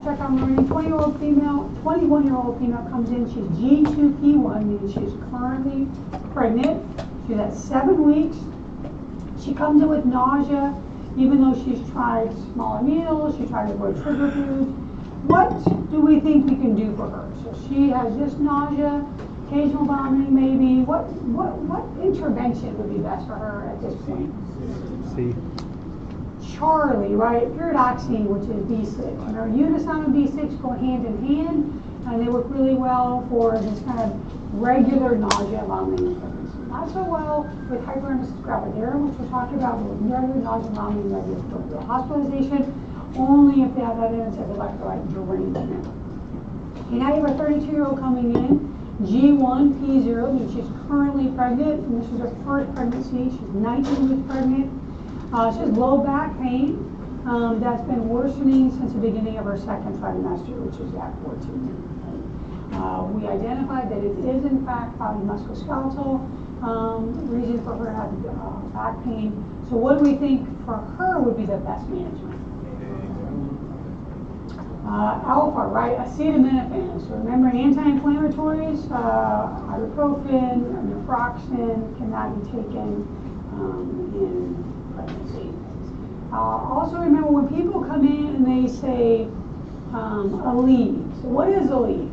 Check on learning. 20-year-old female, 21-year-old female comes in. She's G2P1, meaning she's currently pregnant. She's at 7 weeks. She comes in with nausea, even though she's tried smaller meals, she tried to avoid trigger foods. What do we think we can do for her? So she has just nausea, occasional vomiting maybe. What intervention would be best for her at this point? C. Charlie, right? Pyridoxine, which is B6. Remember, Unisom and B6 go hand in hand, and they work really well for this kind of regular nausea, vomiting, and pregnancy. Not so well with hyperemesis gravidarum, which we're talking about, but with regular nausea, vomiting, regular hospitalization, only if they have evidence of electrolyte derangement. Okay, now you have a 32-year-old coming in, G1P0, means she's currently pregnant, and this is her first pregnancy. She's 19 weeks pregnant. She has low back pain that's been worsening since the beginning of her second trimester, which is at 14 weeks. We identified that it is in fact probably musculoskeletal reason for her to have back pain. So what do we think for her would be the best management? Alpha, right? Acetaminophen. So remember, anti-inflammatories, ibuprofen, naproxen cannot be taken in pregnancy. Also remember, when people come in and they say Aleve. So what is Aleve?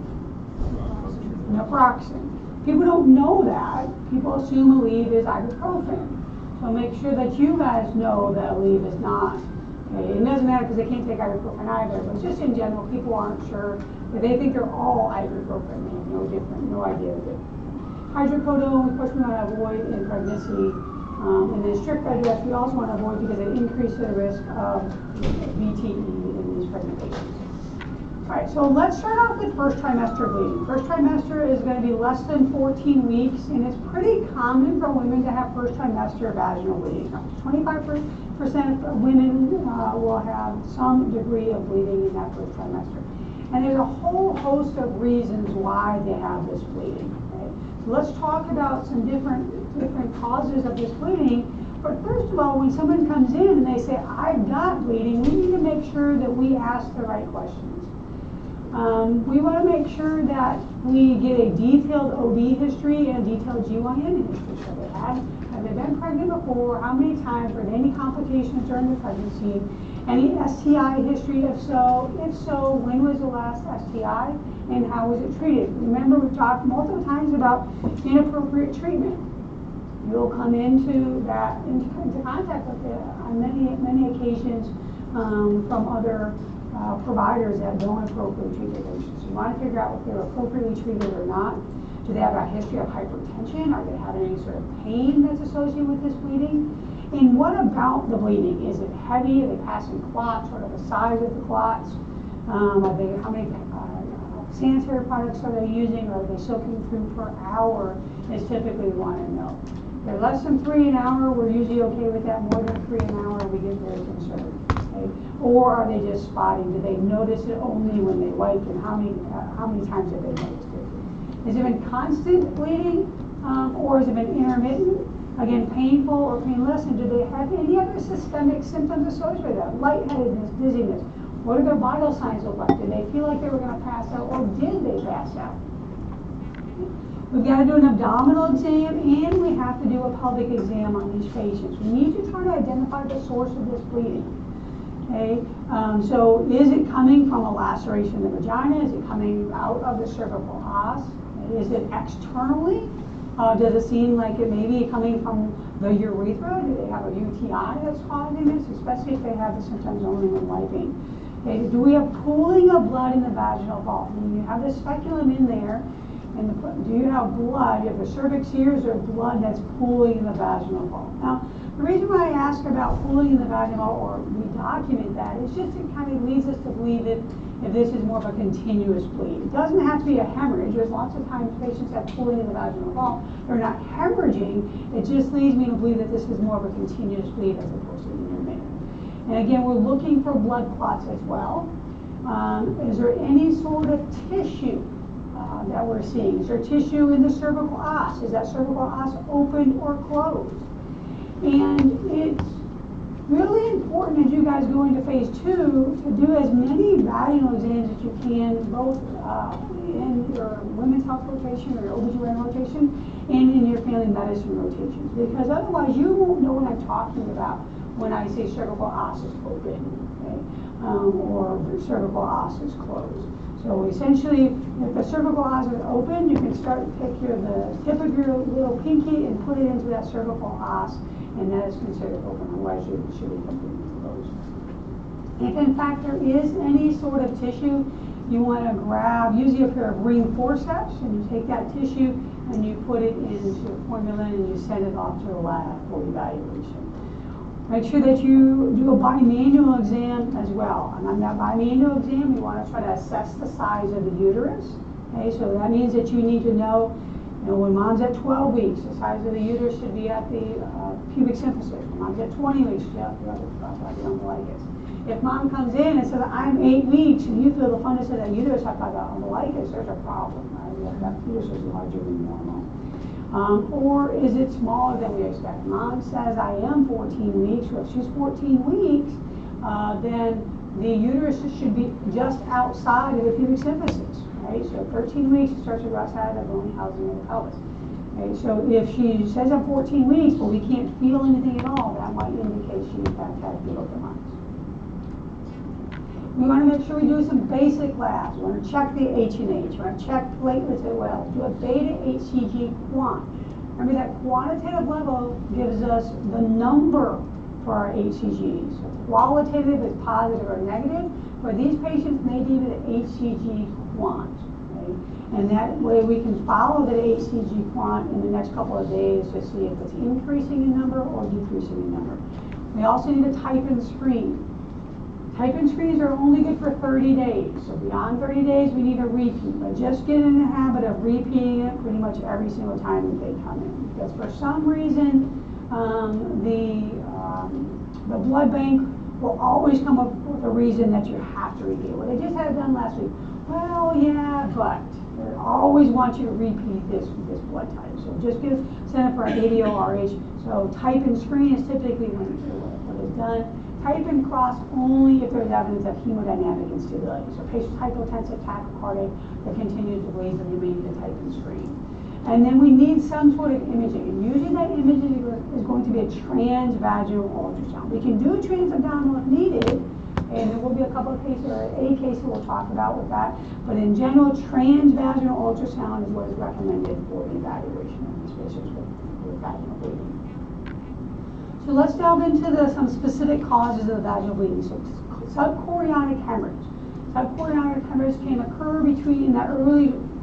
Naproxen. People don't know that. People assume Aleve is ibuprofen. So make sure that you guys know that Aleve is not. Okay? It doesn't matter because they can't take ibuprofen either, but just in general, people aren't sure. But they think they're all ibuprofen. They have no idea the difference. Hydrocodone, of course, we want to avoid in pregnancy. And then strict bed rest we also want to avoid because it increases the risk of VTE in these pregnant patients. All right, so let's start off with first trimester bleeding. First trimester is going to be less than 14 weeks, and it's pretty common for women to have first trimester vaginal bleeding. 25% of women will have some degree of bleeding in that first trimester. And there's a whole host of reasons why they have this bleeding. Okay? So let's talk about some different causes of this bleeding. But first of all, when someone comes in and they say, I've got bleeding, we need to make sure that we ask the right questions. We want to make sure that we get a detailed OB history and a detailed GYN history. So have they been pregnant before? How many times? Were there any complications during the pregnancy? Any STI history? If so, when was the last STI and how was it treated? Remember, we've talked multiple times about inappropriate treatment. You'll come into contact with it on many occasions from other providers that don't appropriately treat their patients. You want to figure out if they're appropriately treated or not. Do they have a history of hypertension? Are they having any sort of pain that's associated with this bleeding? And what about the bleeding? Is it heavy? Are they passing clots? What are the size of the clots? How many sanitary products are they using? Or are they soaking through per hour? Is typically we want to know. If they're less than 3 an hour, we're usually okay with that. More than 3 an hour, we get very concerned. Okay? Or are they just spotting? Do they notice it only when they wipe? And how many times have they noticed it? Has it been constant bleeding, or has it been intermittent? Again, painful or painless? And do they have any other systemic symptoms associated with that? Lightheadedness, dizziness. What do their vital signs look like? Did they feel like they were going to pass out, or did they pass out? We've got to do an abdominal exam, and we have to do a pelvic exam on these patients. We need to try to identify the source of this bleeding. Okay, so is it coming from a laceration in the vagina? Is it coming out of the cervical os? Is it externally? Does it seem like it may be coming from the urethra? Do they have a UTI that's causing this, especially if they have the symptoms only when wiping? Okay, do we have pooling of blood in the vaginal vault? When you have the speculum in there, and do you have blood? You have the cervix here, is there blood that's pooling in the vaginal vault? Now, the reason why I ask about pooling in the vaginal, or we document that, is just it kind of leads us to believe that if this is more of a continuous bleed. It doesn't have to be a hemorrhage. There's lots of times patients have pooling in the vaginal vault. They're not hemorrhaging. It just leads me to believe that this is more of a continuous bleed as opposed to intermittent. And again, we're looking for blood clots as well. Is there any sort of tissue that we're seeing? Is there tissue in the cervical os? Is that cervical os open or closed? And really important as you guys go into phase 2 to do as many vaginal exams as you can, both in your women's health rotation or your OBGYN rotation and in your family medicine rotations, because otherwise you won't know what I'm talking about when I say cervical os is open, okay? Or cervical os is closed. So essentially, if the cervical os is open, you can start to take the tip of your little pinky and put it into that cervical os, and that is considered open. Otherwise, it should be completely closed. If in fact there is any sort of tissue, you want to grab usually a pair of ring forceps, and you take that tissue and you put it into formalin and you send it off to the lab for evaluation. Make sure that you do a bimanual exam as well. And on that bimanual exam, you want to try to assess the size of the uterus. Okay, so that means that you need to know, when mom's at 12 weeks, the size of the uterus should be at the pubic symphysis. When mom's at 20 weeks, she should be at the umbilicus. If mom comes in and says, I'm 8 weeks, and you feel the fundus of that uterus up by the umbilicus, there's a problem, right? That uterus is larger than normal. Or is it smaller than we expect? Mom says, I am 14 weeks, or if she's 14 weeks, then the uterus should be just outside of the pubic symphysis, right? So 13 weeks, it starts to go outside of the bony housing of the pelvis. Okay, so if she says I'm 14 weeks, but we can't feel anything at all, that might indicate she in fact had fetal demise. We want to make sure we do some basic labs. We want to check the H&H. We want to check platelets as well. Do a beta HCG quant. Remember that quantitative level gives us the number for our HCG. So qualitative is positive or negative. For these patients, they need an HCG quant. Okay? And that way we can follow the HCG quant in the next couple of days to see if it's increasing in number or decreasing in number. We also need a type and screen. Type and screens are only good for 30 days. So beyond 30 days, we need a repeat. But just get in the habit of repeating it pretty much every single time that they come in. Because for some reason, the blood bank will always come up with a reason that you have to repeat it. Well, they just had it done last week. Well, yeah, but they always want you to repeat this blood type. So just send it for an ADO-RH. So type and screen is typically when it's done. Type and cross only if there's evidence of hemodynamic instability. So patients hypotensive, tachycardic, that continue to bleed, then you may need to type and screen. And then we need some sort of imaging. And usually that imaging is going to be a transvaginal ultrasound. We can do transabdominal if needed, and there will be a couple of cases, or a case that we'll talk about with that. But in general, transvaginal ultrasound is what is recommended for the evaluation of these patients with vaginal bleeding. So let's delve into some specific causes of the vaginal bleeding. So subchorionic hemorrhage. Subchorionic hemorrhage can occur between that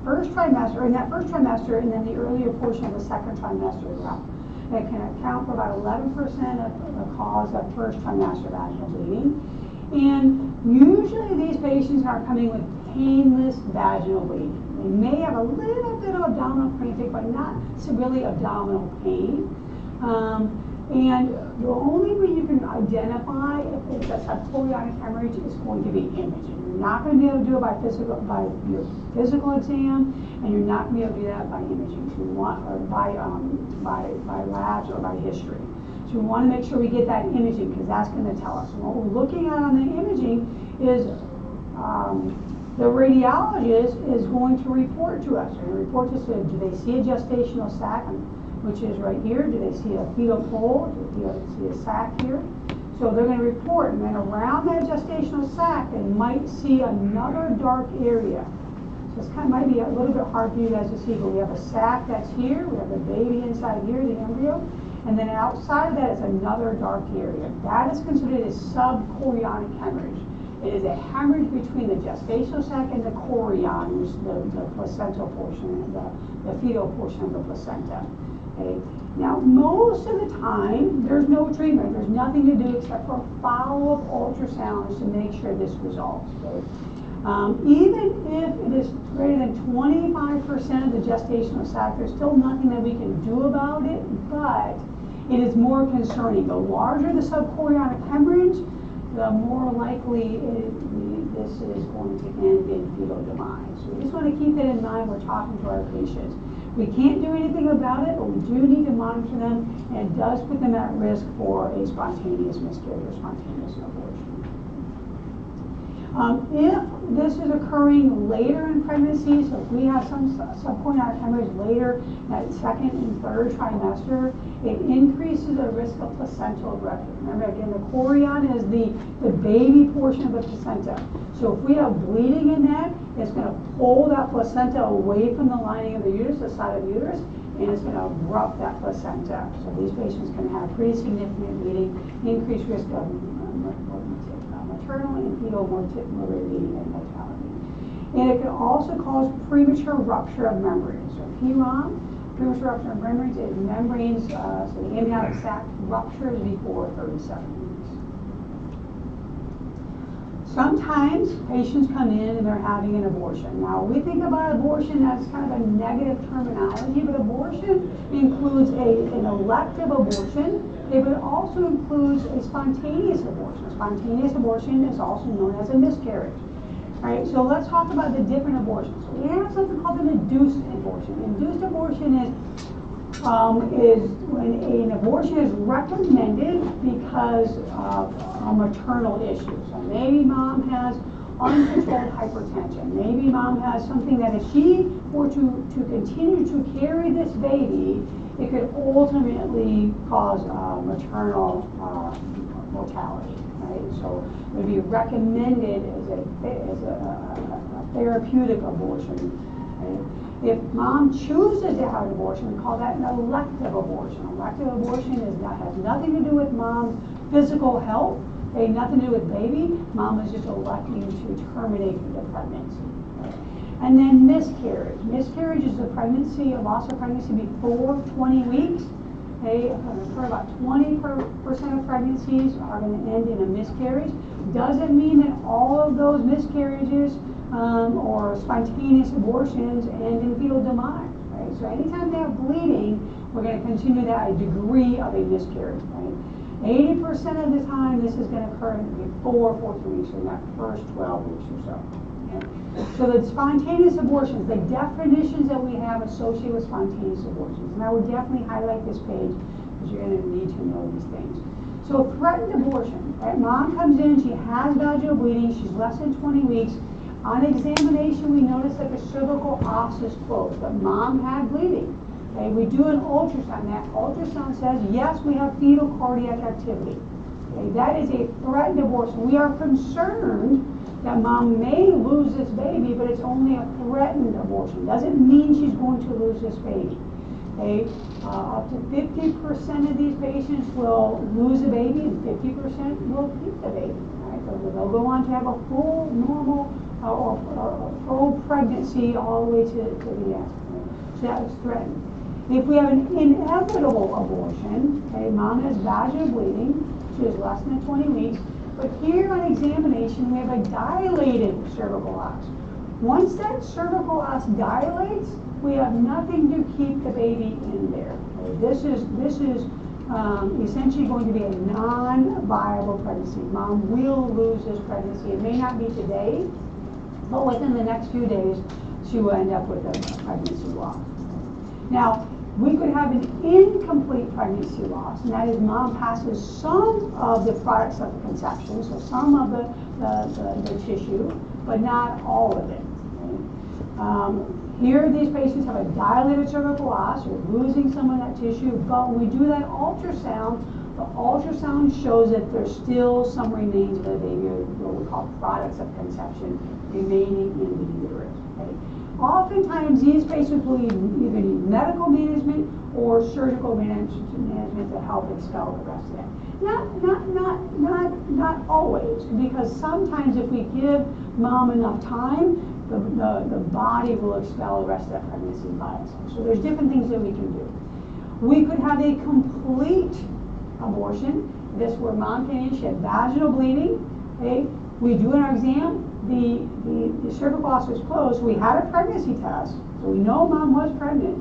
first trimester and then the earlier portion of the second trimester as well. It can account for about 11% of the cause of first trimester vaginal bleeding. And usually these patients are coming with painless vaginal bleeding. They may have a little bit of abdominal cramping, but not severely abdominal pain. And the only way you can identify if it's a subchorionic hemorrhage is going to be imaging. You're not going to be able to do it by your physical exam, and you're not going to be able to do that by imaging. So you want, or by labs or by history. So we want to make sure we get that imaging, because that's going to tell us. And what we're looking at on the imaging is the radiologist is going to report to us. They're going to report to us, do they see a gestational sac, which is right here? Do they see a fetal pole? Do they see a sac here? So they're going to report, and then around that gestational sac, they might see another dark area. So it's might be a little bit hard for you guys to see, but we have a sac that's here, we have the baby inside here, the embryo, and then outside of that is another dark area. That is considered a subchorionic hemorrhage. It is a hemorrhage between the gestational sac and the chorion, which is the placental portion, the fetal portion of the placenta. Okay. Now, most of the time, there's no treatment. There's nothing to do except for follow-up ultrasounds to make sure this resolves. Okay. Even if it is greater than 25% of the gestational sac, there's still nothing that we can do about it, but it is more concerning. The larger the subchorionic hemorrhage, the more likely this is going to end in fetal demise. So we just want to keep that in mind when we're talking to our patients. We can't do anything about it, but we do need to monitor them, and it does put them at risk for a spontaneous miscarriage or spontaneous abortion. If this is occurring later in pregnancy, so if we have some point out hemorrhage later, that second and third trimester, it increases the risk of placental rupture. Remember, again, the chorion is the baby portion of the placenta. So if we have bleeding in that, it's going to pull that placenta away from the lining of the uterus, the side of the uterus, and it's going to abrupt that placenta. So these patients can have pretty significant bleeding, increased risk of maternal and fetal morbidity and mortality. And it can also cause premature rupture of membranes. So PROM, premature rupture of membranes, is membranes, so the amniotic sac ruptures before 37 weeks. Sometimes patients come in and they're having an abortion. Now, we think about abortion as kind of a negative terminology, but abortion includes an elective abortion, but it also includes a spontaneous abortion. A spontaneous abortion is also known as a miscarriage. All right, so let's talk about the different abortions. So we have something called an induced abortion. Induced abortion is when an abortion is recommended because of a maternal issue. So maybe mom has uncontrolled hypertension. Maybe mom has something that if she were to continue to carry this baby, it could ultimately cause maternal mortality. Right? So it would be recommended as a therapeutic abortion. Right? If mom chooses to have an abortion, we call that an elective abortion. Elective abortion has nothing to do with mom's physical health, okay, nothing to do with baby. Mom is just electing to terminate the pregnancy. Right? And then miscarriage. Miscarriage is a pregnancy, a loss of pregnancy before 20 weeks. Okay, for about 20% of pregnancies are going to end in a miscarriage. Doesn't mean that all of those miscarriages or spontaneous abortions end in fetal demise. Right? So anytime they have bleeding, we're going to continue that a degree of a miscarriage. Right? 80% of the time, this is going to occur before 14 weeks, in that first 12 weeks or so. Okay? So the spontaneous abortions, the definitions that we have associated with spontaneous abortions, and I would definitely highlight this page because you're going to need to know these things. So threatened abortion, right? Mom comes in, she has vaginal bleeding, she's less than 20 weeks. On examination, we notice that the cervical os is closed, but mom had bleeding. Okay, we do an ultrasound. That ultrasound says, yes, we have fetal cardiac activity. Okay, that is a threatened abortion. We are concerned that mom may lose this baby, but it's only a threatened abortion. Doesn't mean she's going to lose this baby. Okay, up to 50% of these patients will lose a baby, and 50% will keep the baby. Right? So they'll go on to have a full normal or full pregnancy all the way to the end. Right? So that is threatened. If we have an inevitable abortion, okay, mom has vaginal bleeding, she is less than 20 weeks, but here on examination we have a dilated cervical os. Once that cervical os dilates, we have nothing to keep the baby in there. Okay? This is essentially going to be a non-viable pregnancy. Mom will lose this pregnancy. It may not be today, but within the next few days, she will end up with a pregnancy loss. Now, we could have an incomplete pregnancy loss, and that is mom passes some of the products of the conception, so some of the tissue, but not all of it. Okay? Here, these patients have a dilated cervical os, we're losing some of that tissue, but when we do that ultrasound, the ultrasound shows that there's still some remains of the baby, or what we call products of conception, remaining in the uterus. Okay? Oftentimes, these patients will either need medical management or surgical management to help expel the rest of that. Not always, because sometimes if we give mom enough time, the body will expel the rest of that pregnancy by itself. So there's different things that we can do. We could have a complete abortion. This where mom came in, she had vaginal bleeding. Okay, we do an exam. The cervical os was closed. We had a pregnancy test, so we know mom was pregnant.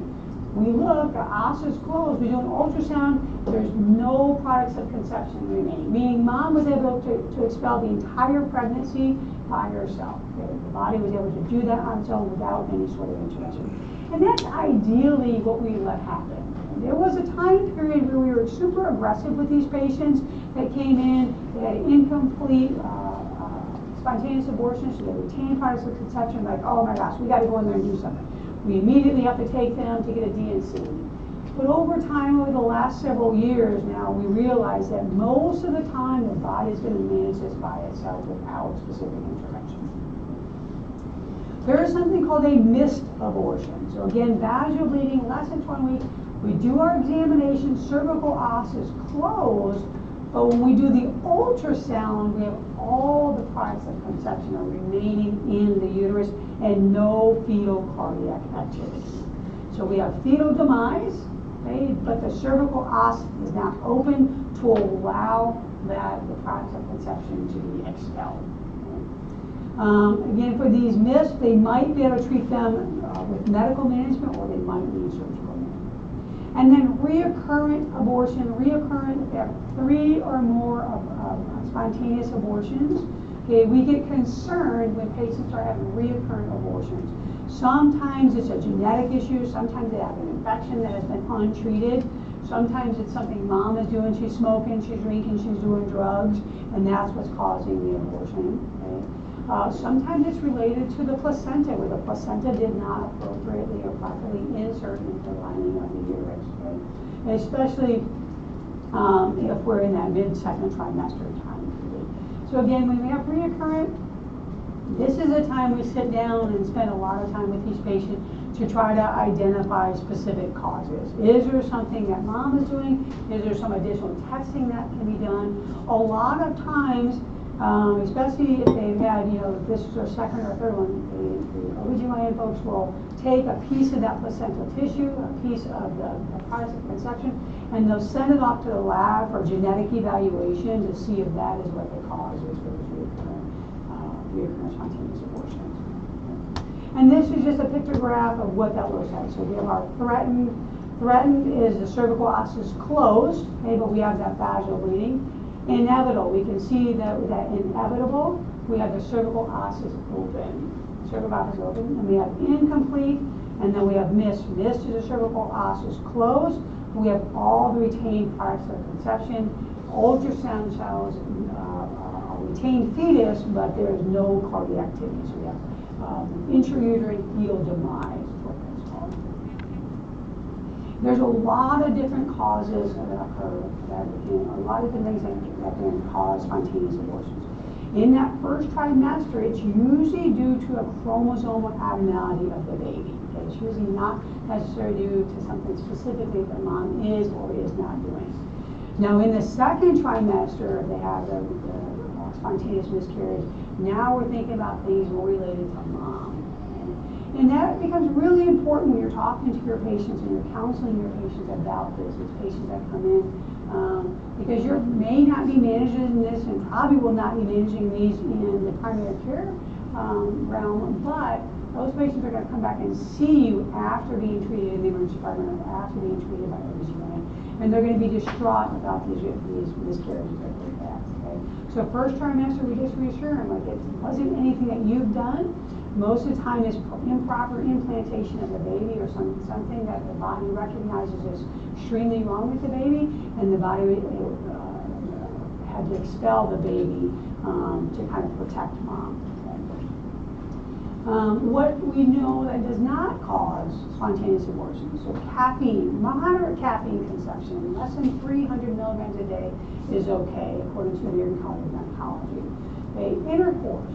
We look, the os is closed. We do an ultrasound. There's no products of conception remaining, meaning mom was able to expel the entire pregnancy by herself. Okay? The body was able to do that on its own without any sort of intervention. And that's ideally what we let happen. There was a time period where we were super aggressive with these patients that came in, they had incomplete spontaneous abortions, so they retained products of conception, like, oh my gosh, we got to go in there and do something. We immediately have to take them to get a DNC. But over time, over the last several years now, we realize that most of the time the body is going to manage this by itself without specific intervention. There is something called a missed abortion. So again, vaginal bleeding, less than 1 week. We do our examination, cervical os is closed, but when we do the ultrasound, we have all the products of conception are remaining in the uterus and no fetal cardiac activity. So we have fetal demise, okay, but the cervical os is not open to allow that the products of conception to be expelled. Again, for these missed, they might be able to treat them with medical management, or they might need surgical management. And then reoccurrent abortion, if we have 3 or more of spontaneous abortions, okay, we get concerned when patients are having reoccurrent abortions. Sometimes it's a genetic issue, sometimes they have an infection that has been untreated, sometimes it's something mom is doing, she's smoking, she's drinking, she's doing drugs, and that's what's causing the abortion. Okay? Sometimes it's related to the placenta, where the placenta did not appropriately or properly insert into the lining of the uterus. Okay? Especially if we're in that mid-second trimester time period. So again, when we have reoccurrent, this is a time we sit down and spend a lot of time with these patients to try to identify specific causes. Is there something that mom is doing? Is there some additional testing that can be done? A lot of times, especially if they've had, this is their second or third one, the OBGYN folks will take a piece of that placental tissue, a piece of the products of conception, and they'll send it off to the lab for genetic evaluation to see if that is what the cause is for those reoccurrent spontaneous abortions. And this is just a pictograph of what that looks like. So we have our threatened is the cervical os is closed, okay, but we have that vaginal bleeding. Inevitable, we can see that inevitable, we have the cervical os is open. Cervical os is open, and we have incomplete, and then we have missed. Missed is the cervical os is closed. We have all the retained products of conception. Ultrasound shows a retained fetus, but there is no cardiac activity. So we have intrauterine fetal demise, is what that's called. There's a lot of different causes that occur, a lot of different things that can cause spontaneous abortions. In that first trimester, it's usually due to a chromosomal abnormality of the baby. Okay? It's usually not necessarily due to something specifically that mom is or is not doing. Now, in the second trimester, if they have the spontaneous miscarriage, now we're thinking about things more related to mom. And that becomes really important when you're talking to your patients and you're counseling your patients about this. It's patients that come in because you may not be managing this and probably will not be managing these in the primary care realm, but those patients are going to come back and see you after being treated in the emergency department or after being treated by OBGYN, and they're going to be distraught about these miscarriages that they've had. Okay? So first trimester, we just reassure them, like, it wasn't anything that you've done. Most of the time is improper implantation of the baby or something that the body recognizes as extremely wrong with the baby, and the body had to expel the baby to kind of protect mom. What we know that does not cause spontaneous abortion, so caffeine, moderate caffeine consumption, less than 300 milligrams a day is okay, according to the American College of Gynecology. Okay, intercourse.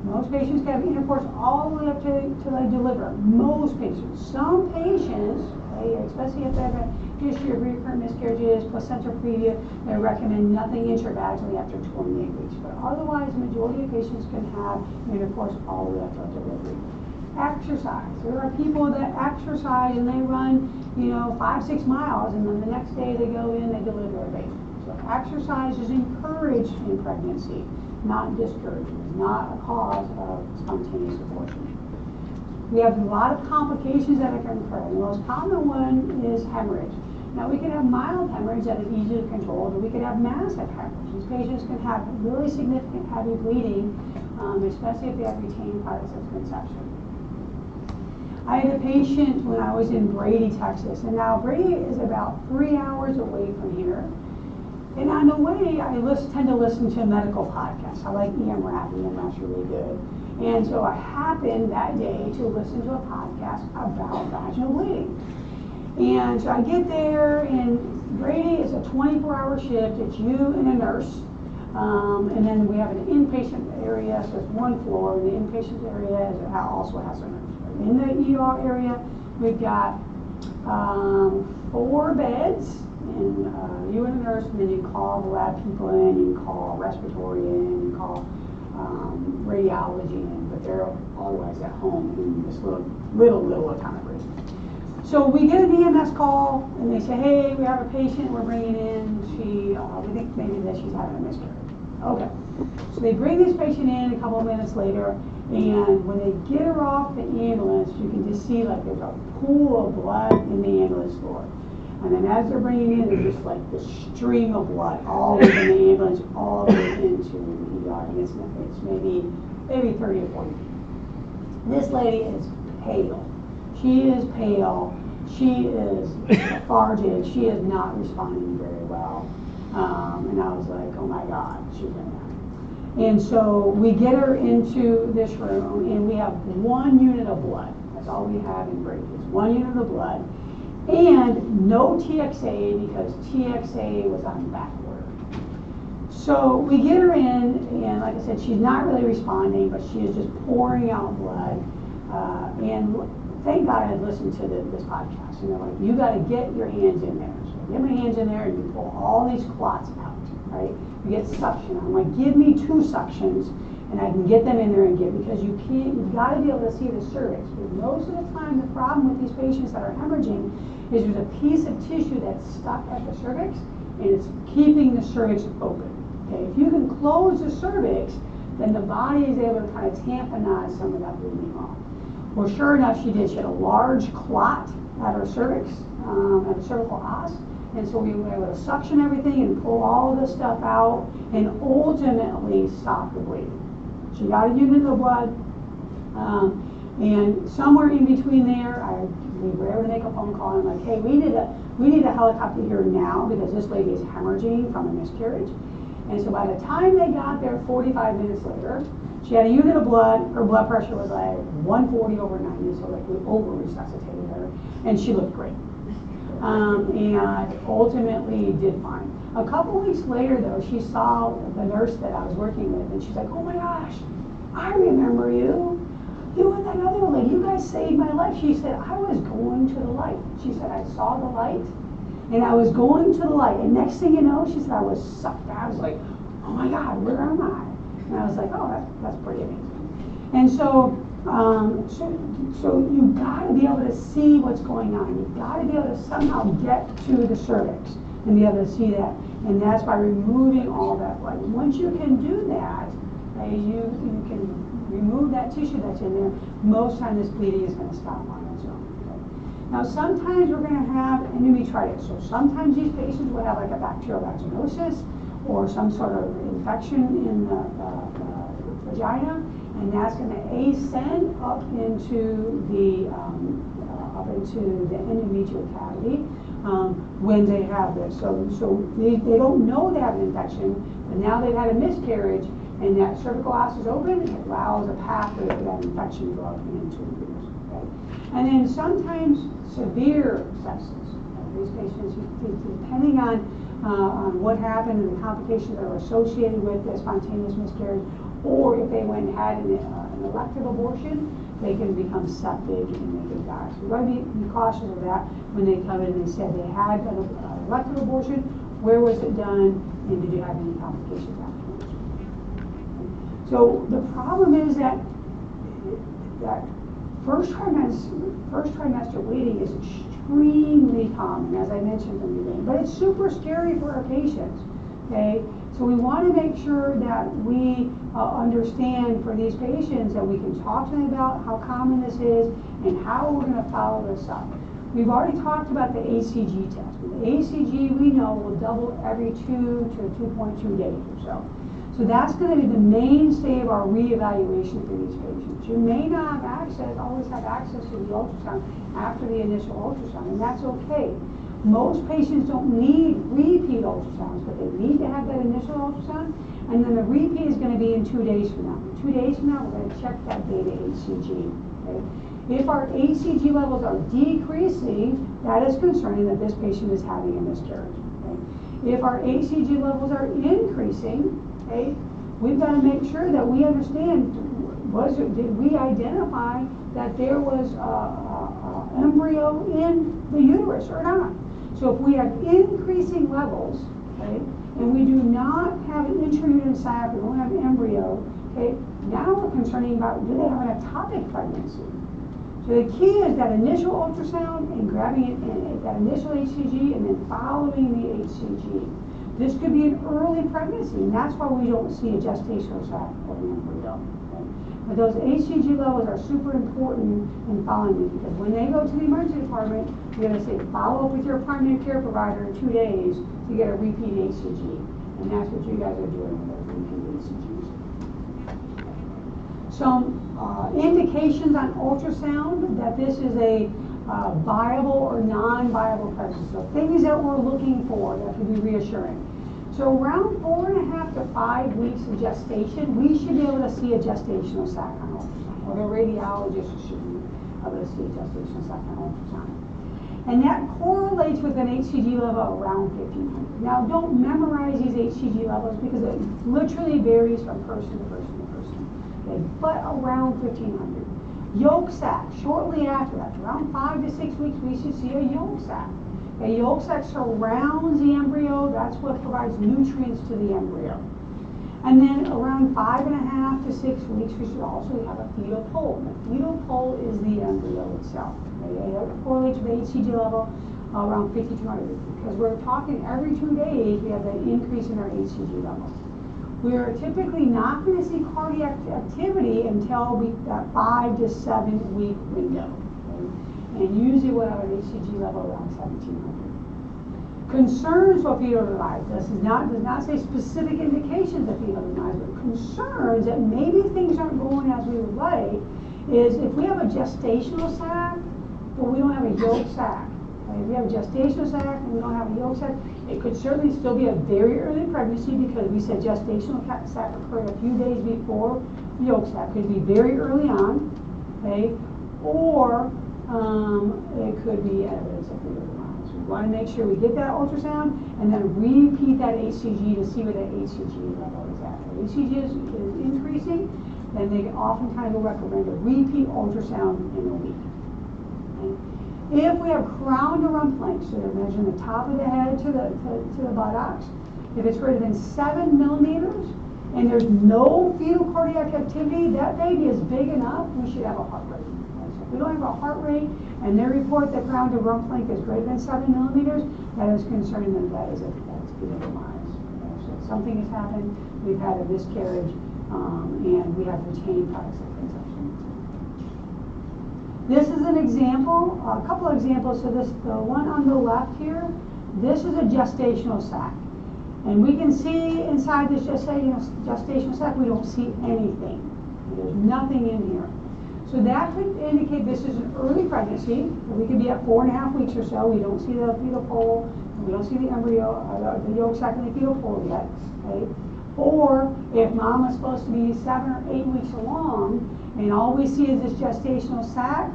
Most patients can have intercourse all the way up to they deliver. Most patients. Some patients, okay, especially if they have a history of recurrent miscarriages, placenta previa, they recommend nothing intravaginally after 28 weeks. But otherwise, the majority of patients can have intercourse all the way up to delivery. Exercise. There are people that exercise and they run, 5-6 miles, and then the next day they go in, they deliver a baby. So exercise is encouraged in pregnancy, not discouraged. It's not a cause of spontaneous abortion. We have a lot of complications that can occur. The most common one is hemorrhage. Now, we can have mild hemorrhage that is easily controlled, or we could have massive hemorrhage. These patients can have really significant heavy bleeding especially if they have retained products of conception. I had a patient when I was in Brady, Texas, and now Brady is about 3 hours away from here. And on the way, I tend to listen to medical podcasts. I like EMRAP. EMRAP's really good. And so I happened that day to listen to a podcast about vaginal bleeding. And so I get there, and Brady is a 24-hour shift. It's you and a nurse. And then we have an inpatient area, so it's one floor. And the inpatient area also has a nurse. In the ER area, we've got 4 beds, and you and a nurse, and then you call the lab people in, you call respiratory in, you call radiology in, but they're otherwise at home in this little atomic room. So we get an EMS call, and they say, hey, we have a patient we're bringing in. We think maybe that she's having a miscarriage. Okay. So they bring this patient in a couple of minutes later, and when they get her off the ambulance, you can just see like there's a pool of blood in the ambulance door. And then as they're bringing in, there's just like this stream of blood all over the ambulance, all the way into the ER. And it's maybe 30 or 40 feet. This lady is pale. She is pale. She is lethargic. She is not responding very well. And I was like, oh my God, she's going to die. And so we get her into this room, and we have 1 unit of blood. That's all we have in Brady, is 1 unit of blood. And no TXA, because TXA was on back order. So we get her in, and like I said, she's not really responding, but she is just pouring out blood. And thank God I had listened to this podcast. And they're like, you got to get your hands in there. So I get my hands in there, and you pull all these clots out, right? You get suction. I'm like, give me 2 suctions, and I can get them in there and get, because you've got to be able to see the cervix. Because most of the time, the problem with these patients that are hemorrhaging is there's a piece of tissue that's stuck at the cervix, and it's keeping the cervix open. Okay, if you can close the cervix, then the body is able to kind of tamponize some of that bleeding off. Well, sure enough, she did. She had a large clot at her cervix, at the cervical os, and so we were able to suction everything and pull all this stuff out, and ultimately stop the bleeding. She got a unit of blood, and somewhere in between there, we were able to make a phone call, and I'm like, hey, we need a helicopter here now, because this lady is hemorrhaging from a miscarriage. And so by the time they got there 45 minutes later, she had a unit of blood. Her blood pressure was like 140 over 90, so like we over-resuscitated her, and she looked great. And ultimately did fine. A couple weeks later, though, she saw the nurse that I was working with, and she's like, oh my gosh, I remember you. You and that other lady, you guys saved my life. She said, I was going to the light. She said, I saw the light, and I was going to the light, and next thing you know, she said, I was sucked out. I was like, oh my God, where am I? And I was like, oh, that's pretty amazing. And so you've got to be able to see what's going on. You've got to be able to somehow get to the cervix and be able to see that. And that's by removing all that blood. Once you can do that, you can remove that tissue that's in there. Most time this bleeding is going to stop on its own. Okay? Now sometimes we're going to have endometritis. So sometimes these patients will have like a bacterial vaginosis or some sort of infection in the vagina, and that's going to ascend up into the endometrial cavity when they have this. So they don't know they have an infection, but now they've had a miscarriage, and that cervical os is open. It allows a pathway for that infection to go up into the uterus. Okay? And then sometimes severe sepsis. These patients, depending on what happened and the complications that are associated with the spontaneous miscarriage, or if they went and had an elective abortion, they can become septic and they can die. So we've got to be cautious of that when they come in and they said they had an elective abortion. Where was it done, and did you have any complications afterwards? So the problem is that first trimester bleeding is extremely common, as I mentioned from the beginning, but it's super scary for our patients. Okay, so we want to make sure that we understand for these patients that we can talk to them about how common this is and how we're going to follow this up. We've already talked about the ACG test. The ACG we know will double every 2 to 2.2 days or so. So that's going to be the mainstay of our reevaluation for these patients. You may not always have access to the ultrasound after the initial ultrasound, and that's okay. Most patients don't need repeat ultrasounds, but they need to have that initial ultrasound, and then the repeat is going to be in 2 days from now. 2 days from now, we're going to check that beta HCG. Okay? If our HCG levels are decreasing, that is concerning that this patient is having a miscarriage. Okay? If our HCG levels are increasing, okay, we've got to make sure that we understand, did we identify that there was embryo in the uterus or not? So if we have increasing levels, okay, and we do not have an intrauterine sac, we don't have an embryo, okay, now we're concerning about, do they have an ectopic pregnancy? So the key is that initial ultrasound and grabbing it in, that initial HCG and then following the HCG. This could be an early pregnancy, and that's why we don't see a gestational sac or an embryo. Okay? But those HCG levels are super important in following these, because when they go to the emergency department, you're going to say, follow up with your primary care provider in 2 days to get a repeat HCG. And that's what you guys are doing with those repeat HCGs. Some indications on ultrasound that this is a viable or non-viable pregnancy. So things that we're looking for that could be reassuring. So around 4.5 to 5 weeks of gestation, we should be able to see a gestational sac on ultrasound, or the radiologist should be able to see a gestational sac on ultrasound. And that correlates with an HCG level around 1500. Now don't memorize these HCG levels because it literally varies from person to person to person. Okay? But around 1500. Yolk sac, shortly after that, around 5 to 6 weeks, we should see a yolk sac. A yolk sac surrounds the embryo. That's what provides nutrients to the embryo. And then around 5.5 to 6 weeks, we should also have a fetal pole. The fetal pole is the embryo itself. Okay? It correlates with the HCG level around 5200. Because we're talking every 2 days, we have an increase in our HCG level. We are typically not going to see cardiac activity until that 5 to 7 week window. Okay? And usually we'll have an HCG level around 1700. Concerns for fetal demise. This does not say specific indications of fetal demise, but concerns that maybe things aren't going as we would like is if we have a gestational sac, but we don't have a yolk sac. Okay? If we have a gestational sac and we don't have a yolk sac, it could certainly still be a very early pregnancy because we said gestational sac occurred a few days before yolk sac. Could be very early on, okay? Or it could be evidence of fetal demise. We want to make sure we get that ultrasound and then repeat that HCG to see where that HCG level is at. If HCG is increasing, then they oftentimes will recommend a repeat ultrasound in a week. Okay? If we have crown to rump length, so they're measuring the top of the head to the buttocks, if it's greater than 7 millimeters and there's no fetal cardiac activity, that baby is big enough, we should have a heart rate. Okay? So if we don't have a heart rate and they report that crown to rump length is greater than 7 millimeters, that is concerning them that is fetal demise. Okay? So if something has happened, we've had a miscarriage, and we have retained products of conception. This is an example, a couple of examples. So the one on the left here, this is a gestational sac. And we can see inside this gestational sac, we don't see anything. There's nothing in here. So that could indicate this is an early pregnancy. We could be at 4.5 weeks or so. We don't see the fetal pole, we don't see the embryo, the yolk sac and the fetal pole yet. Okay? Or if mom is supposed to be 7 or 8 weeks along, and all we see is this gestational sac,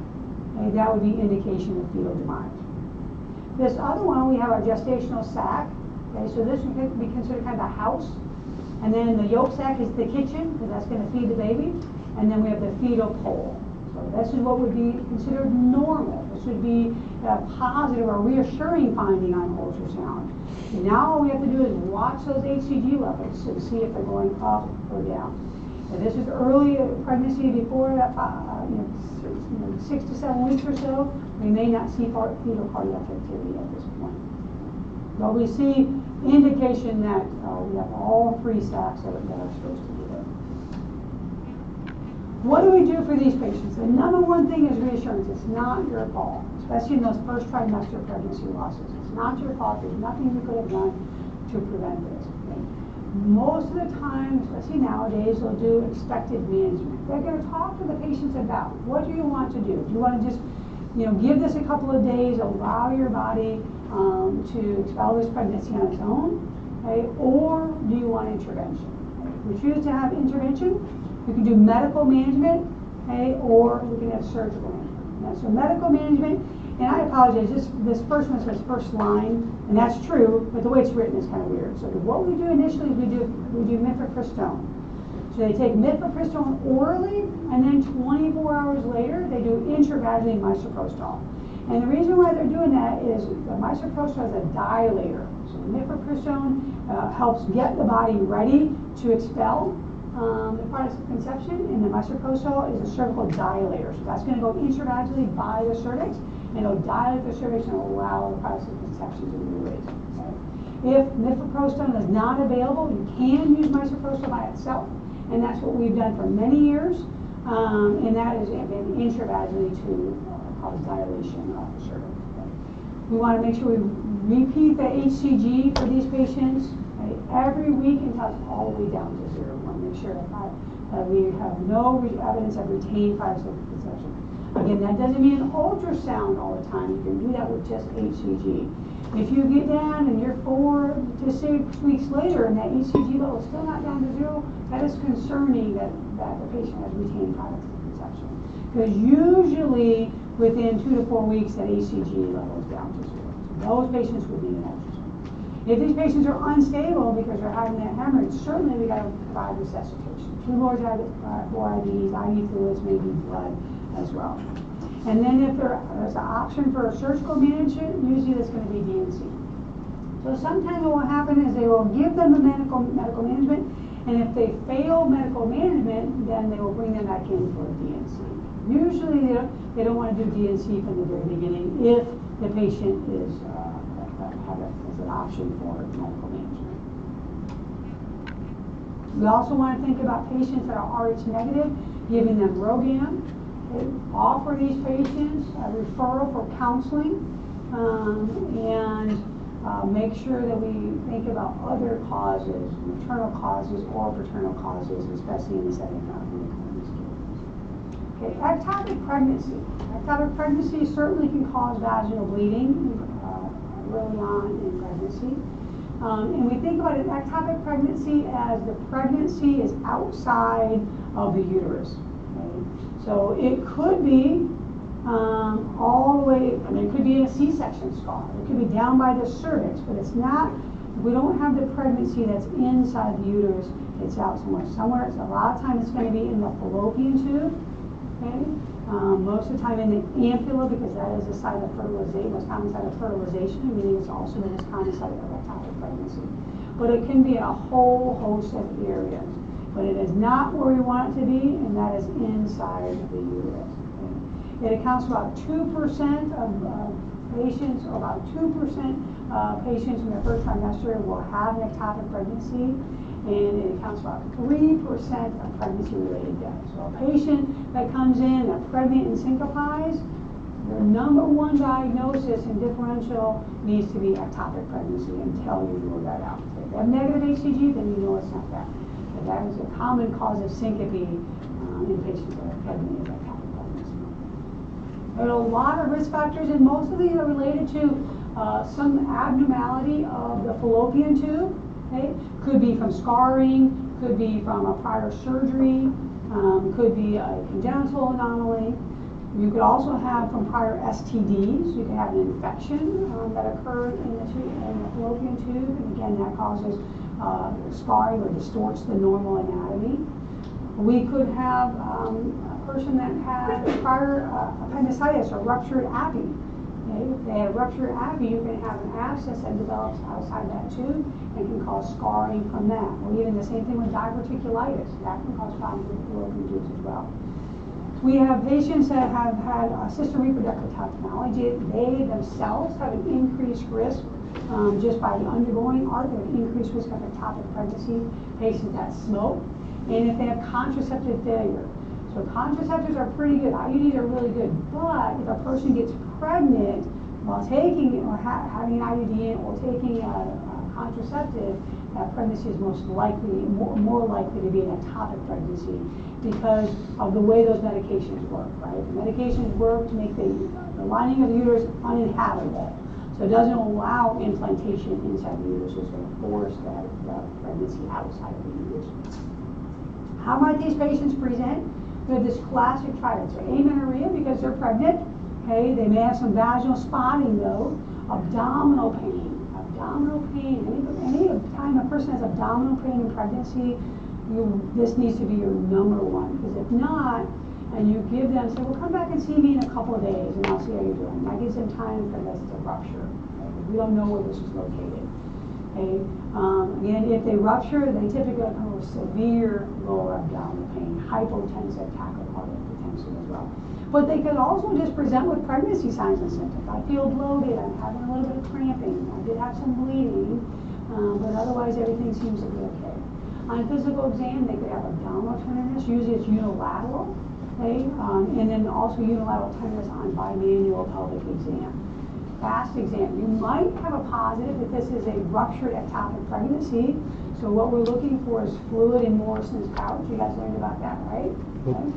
okay, that would be indication of fetal demise. This other one, we have our gestational sac. Okay, so this would be considered kind of a house. And then the yolk sac is the kitchen, because that's going to feed the baby. And then we have the fetal pole. So this is what would be considered normal. This would be a positive or reassuring finding on ultrasound. And now all we have to do is watch those HCG levels and see if they're going up or down. And this is early pregnancy before that, 6 to 7 weeks or so. We may not see fetal cardiac activity at this point. But we see indication that we have all 3 sacs that are supposed to be there. What do we do for these patients? The number one thing is reassurance. It's not your fault, especially in those first trimester pregnancy losses. It's not your fault. There's nothing you could have done to prevent this. Okay? most of the time, especially nowadays, they'll do expected management. They're going to talk to the patients about what do you want to do. Do you want to just, give this a couple of days, allow your body to expel this pregnancy on its own, okay? Or do you want intervention? Okay? If we choose to have intervention, we can do medical management, okay? Or we can have surgical management. Now, so medical management, and I apologize, this first one says first line, and that's true, but the way it's written is kind of weird. So what we do initially is we do mifepristone. So they take mifepristone orally, and then 24 hours later, they do intravaginally misoprostol. And the reason why they're doing that is the misoprostol is a dilator. So the mifepristone helps get the body ready to expel the products of conception, and the misoprostol is a cervical dilator. So that's going to go intravaginally by the cervix, and it'll dilate the cervix and allow the process of conception to be released. Okay? If mifepristone is not available, you can use misoprostol by itself, and that's what we've done for many years, and that is again intravaginally to cause dilation of the cervix. Okay? We want to make sure we repeat the HCG for these patients, okay, every week until it's all the way down to 0. We want to make sure that we have no evidence of retained products of conception. Again, that doesn't mean an ultrasound all the time. You can do that with just HCG. If you get down and you're 4 to 6 weeks later and that HCG level is still not down to 0, that is concerning that the patient has retained products of conception. Because usually within 2 to 4 weeks that HCG level is down to 0. So those patients would need an ultrasound. If these patients are unstable because they're having that hemorrhage, certainly we got to provide resuscitation. 2 more IV, 4 IVs, IV fluids, maybe blood as well. And then if there's an option for a surgical management, usually that's going to be DNC. So sometimes what will happen is they will give them the medical management, and if they fail medical management, then they will bring them back in for a DNC. Usually they don't want to do DNC from the very beginning if the patient is as an option for medical management. We also want to think about patients that are Rh negative, giving them RhoGAM. Okay. Offer these patients a referral for counseling, and make sure that we think about other causes, maternal causes or paternal causes, especially in the setting of incontinence cases. Okay, ectopic pregnancy. Ectopic pregnancy certainly can cause vaginal bleeding early on in pregnancy. And we think about an ectopic pregnancy as the pregnancy is outside of the uterus. Okay? So it could be all the way, it could be a C-section scar. It could be down by the cervix, but it's not, we don't have the pregnancy that's inside the uterus, it's out somewhere. So a lot of times it's going to be in the fallopian tube, okay? Most of the time in the ampulla, because that is the site of fertilization, most common site of fertilization, meaning it's also the most common site of ectopic pregnancy. But it can be a whole host of areas. But it is not where we want it to be, and that is inside the uterus. Okay? It accounts for about 2% of patients, or about 2% patients in their first trimester will have an ectopic pregnancy, and it accounts for about 3% of pregnancy-related deaths. So a patient that comes in, they're pregnant and syncopized, their number one diagnosis and differential needs to be ectopic pregnancy until you rule that out. If they have negative HCG, then you know it's not that. But that is a common cause of syncope in patients that are pregnant with ectopic pregnancy. There are a lot of risk factors, and most of these are related to some abnormality of the fallopian tube. Okay? Could be from scarring, could be from a prior surgery, could be a congenital anomaly. You could also have from prior STDs. You could have an infection that occurred in the fallopian tube, and again that causes scarring or distorts the normal anatomy. We could have a person that had prior appendicitis or ruptured API. Okay? If they had a ruptured API, you can have an abscess that develops outside that tube and can cause scarring from that. Or even the same thing with diverticulitis. That can cause problems with the fallopian tubes as well. We have patients that have had assisted reproductive technology. They themselves have an increased risk just by undergoing ART. They have an increased risk of ectopic pregnancy. Patients that smoke, and if they have contraceptive failure. So contraceptives are pretty good. IUDs are really good, but if a person gets pregnant while taking or having an IUD or taking a contraceptive, that pregnancy is more likely to be an ectopic pregnancy because of the way those medications work, right? The medications work to make the lining of the uterus uninhabitable. So it doesn't allow implantation inside the uterus, it's going to force that pregnancy outside of the uterus. How might these patients present? With this classic triad. So amenorrhea because they're pregnant. Okay, they may have some vaginal spotting though. Abdominal pain. Abdominal pain. Any time a person has abdominal pain in pregnancy, this needs to be your number one. Because if not, and you give them, say, well, come back and see me in a couple of days and I'll see how you're doing. That gives them time for this to rupture. Okay? We don't know where this is located. Okay? Again, if they rupture, they typically come with severe lower abdominal pain, hypotensive tachycardia potentially as well. But they could also just present with pregnancy signs and symptoms. I feel bloated, I'm having a little bit of cramping, I did have some bleeding, but otherwise everything seems to be okay. On physical exam, they could have abdominal tenderness, usually it's unilateral. Okay, and then also unilateral tenderness on bimanual pelvic exam. Fast exam, you might have a positive if this is a ruptured ectopic pregnancy. So what we're looking for is fluid in Morrison's pouch. You guys learned about that, right? Okay.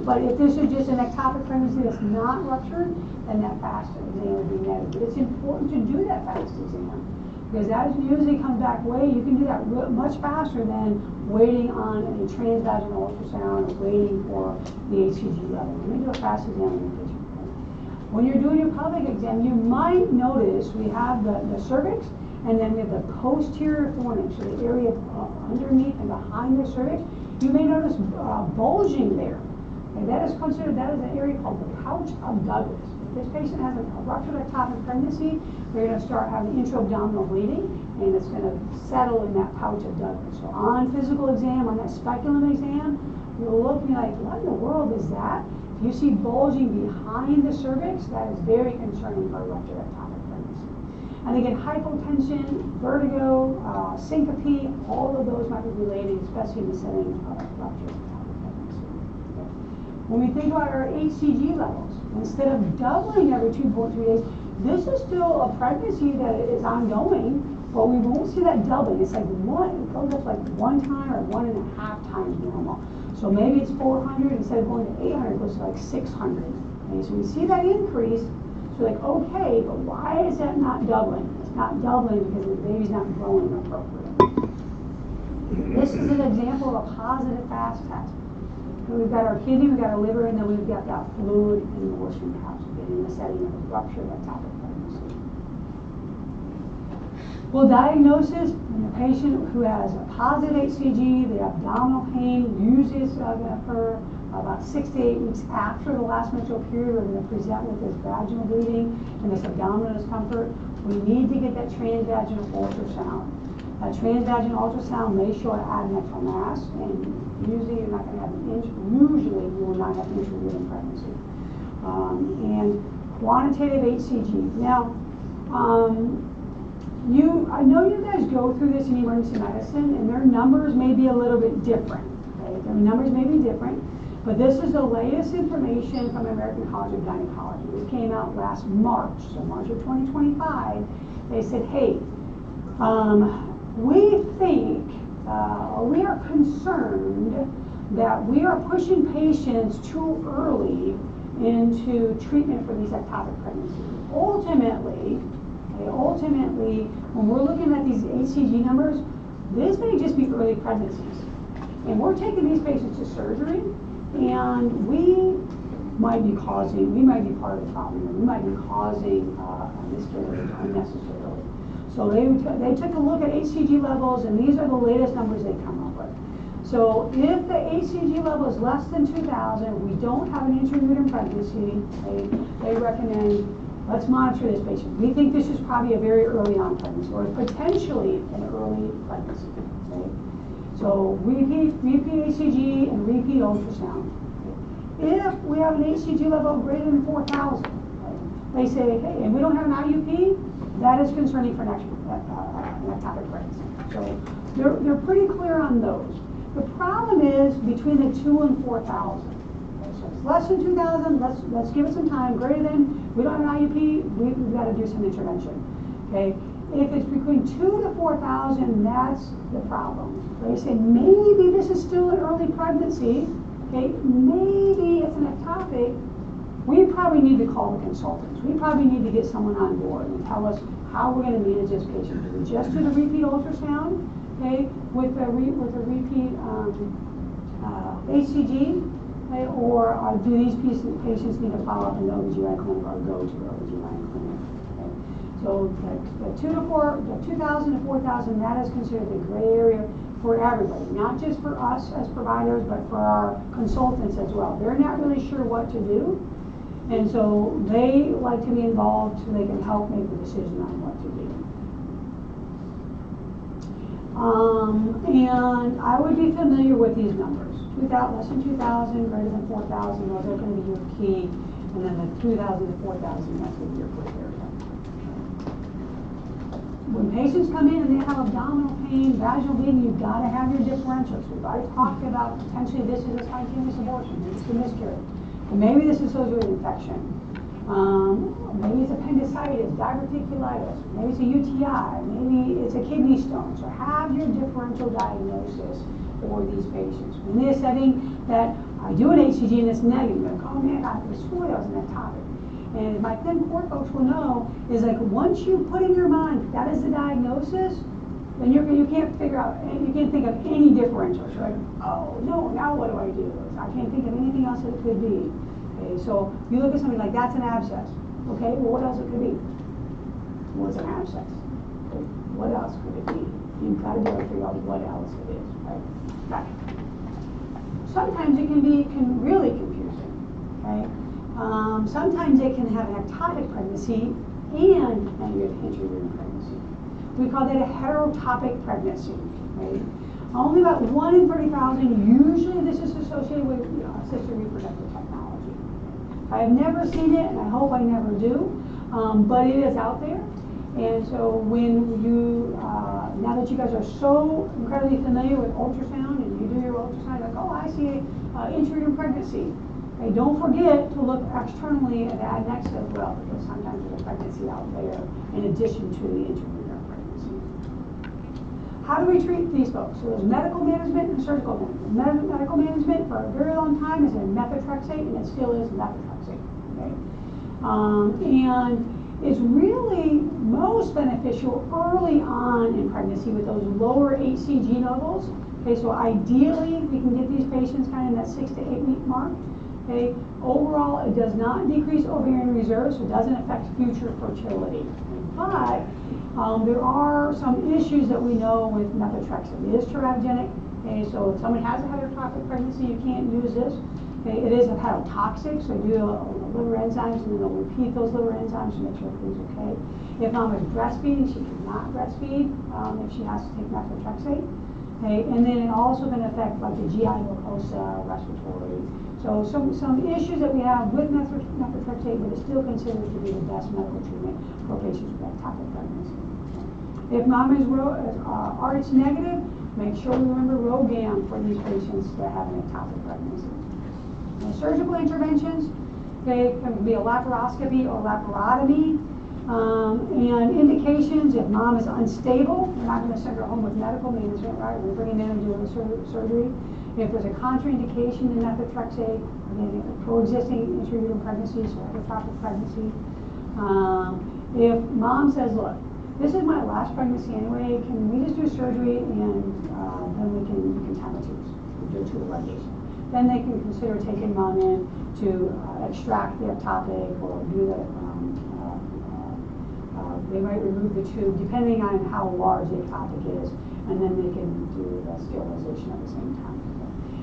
But if this is just an ectopic pregnancy that's not ruptured, then that fast exam would be negative. But it's important to do that fast exam because that usually comes back you can do that much faster than waiting on a transvaginal ultrasound or waiting for the HCG level. Let me do a fast exam in your patient. When you're doing your pelvic exam, you might notice we have the cervix and then we have the posterior fornix, so the area underneath and behind the cervix. You may notice bulging there. Okay, that is an area called the pouch of Douglas. If this patient has a ruptured ectopic pregnancy, they're going to start having intra-abdominal bleeding, and it's going to settle in that pouch of Douglas. So on physical exam, on that speculum exam, you'll look and be like, what in the world is that? If you see bulging behind the cervix, that is very concerning for a ruptured ectopic pregnancy. And again, hypotension, vertigo, syncope, all of those might be related, especially in the setting of ruptured ectopic pregnancy. Okay. When we think about our HCG levels, instead of doubling every 2.3 days, this is still a pregnancy that is ongoing, but we won't see that doubling. It's like it goes up like 1 time or 1.5 times normal. So maybe it's 400 instead of going to 800, it goes to like 600. Okay, so we see that increase. So like, okay, but why is that not doubling? It's not doubling because the baby's not growing appropriately. This is an example of a positive fast test. We've got our kidney, we've got our liver, and then we've got that fluid in the Morrison pouch in the setting of a ruptured ectopic pregnancy. Well, diagnosis in a patient who has a positive HCG, the abdominal pain usually is going to occur about 6 to 8 weeks after the last menstrual period. We're going to present with this vaginal bleeding and this abdominal discomfort. We need to get that transvaginal ultrasound. A transvaginal ultrasound may show an adnexal mass, and usually you're not going to have usually you will not have intrauterine pregnancy. And quantitative HCG. Now, I know you guys go through this in emergency medicine, and their numbers may be a little bit different. Okay? Their numbers may be different, but this is the latest information from American College of Gynecology. This came out last March, so March of 2025. They said, hey, we think, or we are concerned that we are pushing patients too early into treatment for these ectopic pregnancies. Ultimately, when we're looking at these HCG numbers, this may just be early pregnancies. And we're taking these patients to surgery, and we might be part of the problem. We might be causing a miscarriage unnecessarily. So they took a look at HCG levels, and these are the latest numbers they come up with. So if the HCG level is less than 2,000, we don't have an intrauterine pregnancy, they recommend, let's monitor this patient. We think this is probably a very early on pregnancy, or potentially an early pregnancy. Okay? So repeat HCG and repeat ultrasound. Okay? If we have an HCG level greater than 4,000, okay, they say, hey, and we don't have an IUP, that is concerning for an ectopic pregnancy. So they're pretty clear on those. The problem is between the 2,000 and 4,000. Okay, so it's less than 2,000. Let's give it some time. Greater than, we don't have an IUP. We've got to do some intervention. Okay. if it's between 2,000 to 4,000, that's the problem. They say maybe this is still an early pregnancy, okay, maybe it's an ectopic. We probably need to call the consultants. We probably need to get someone on board and tell us how we're going to manage this patient. Do we just do the repeat ultrasound, okay, with a repeat HCG, okay, or do these patients need to follow up in the OBGYN clinic or go to the OBGYN clinic? Okay? So the 2,000 to 4,000, that is considered the gray area for everybody, not just for us as providers, but for our consultants as well. They're not really sure what to do, and so they like to be involved so they can help make the decision on what to do. And I would be familiar with these numbers. 2,000, less than 2,000, greater than 4,000, those are going to be your key, and then the 2,000 to 4,000, that's going to be your gray area. When patients come in and they have abdominal pain, vaginal bleeding, you've got to have your differentials. We've already talked about potentially this is a spontaneous abortion, maybe it's a miscarriage, and maybe this is associated with infection. Maybe it's appendicitis, diverticulitis, maybe it's a UTI, maybe it's a kidney stone. So have your differential diagnosis for these patients. In this setting that I do an HCG and it's negative, like, oh man, I swear I was an ectopic. And my thin core folks will know is like once you put in your mind that is the diagnosis, then you can't figure out, you can't think of any differentials. You're like, oh no, now what do I do? I can't think of anything else that it could be. Okay, so you look at something like that's an abscess. Okay, well what else it could be? Well, it's an abscess. Okay, what else could it be? You've got to be able to figure out what else it is. Right? Right. Sometimes it can be really confusing. Okay. Sometimes it can have an ectopic pregnancy and negative intrauterine pregnancy. We call that a heterotopic pregnancy. Right? Only about 1 in 30,000. Usually this is associated with assisted reproductive technology. I've never seen it, and I hope I never do, but it is out there. And so when you, now that you guys are so incredibly familiar with ultrasound and you do your ultrasound, like, oh, I see intrauterine pregnancy. Okay, don't forget to look externally at adnexa as well, because sometimes there's a pregnancy out there in addition to the intrauterine pregnancy. How do we treat these folks? So there's medical management and surgical management. Medical management for a very long time has been methotrexate, and it still is methotrexate. Okay? And it's really most beneficial early on in pregnancy with those lower HCG levels. Okay, so ideally we can get these patients kind of in that 6 to 8 week mark. Okay, overall it does not decrease ovarian reserve, so it doesn't affect future fertility. But there are some issues that we know with methotrexate. It is teratogenic. Okay, so if someone has a heterotopic pregnancy, you can't use this. Okay, it is hepatotoxic, so do liver enzymes, and then they'll repeat those liver enzymes to make sure everything's okay. If mom is breastfeeding, she cannot breastfeed if she has to take methotrexate. Okay, and then it also can affect like the GI mucosa, respiratory. So some issues that we have with methotrexate, but it's still considered to be the best medical treatment for patients with ectopic pregnancy. If mom is Rh negative, make sure we remember RhoGAM for these patients that have an ectopic pregnancy. Surgical interventions, they can be a laparoscopy or laparotomy, and indications if mom is unstable, we're not going to send her home with medical management, right? We're bringing in and doing the surgery. If there's a contraindication to methotrexate, again, coexisting intrauterine pregnancies or heterotopic pregnancy. If mom says, look, this is my last pregnancy anyway, can we just do surgery and then we can time a tubes, do a tubal ligation. Then they can consider taking mom in to extract the ectopic or do the, they might remove the tube depending on how large the ectopic is, and then they can do the sterilization at the same time.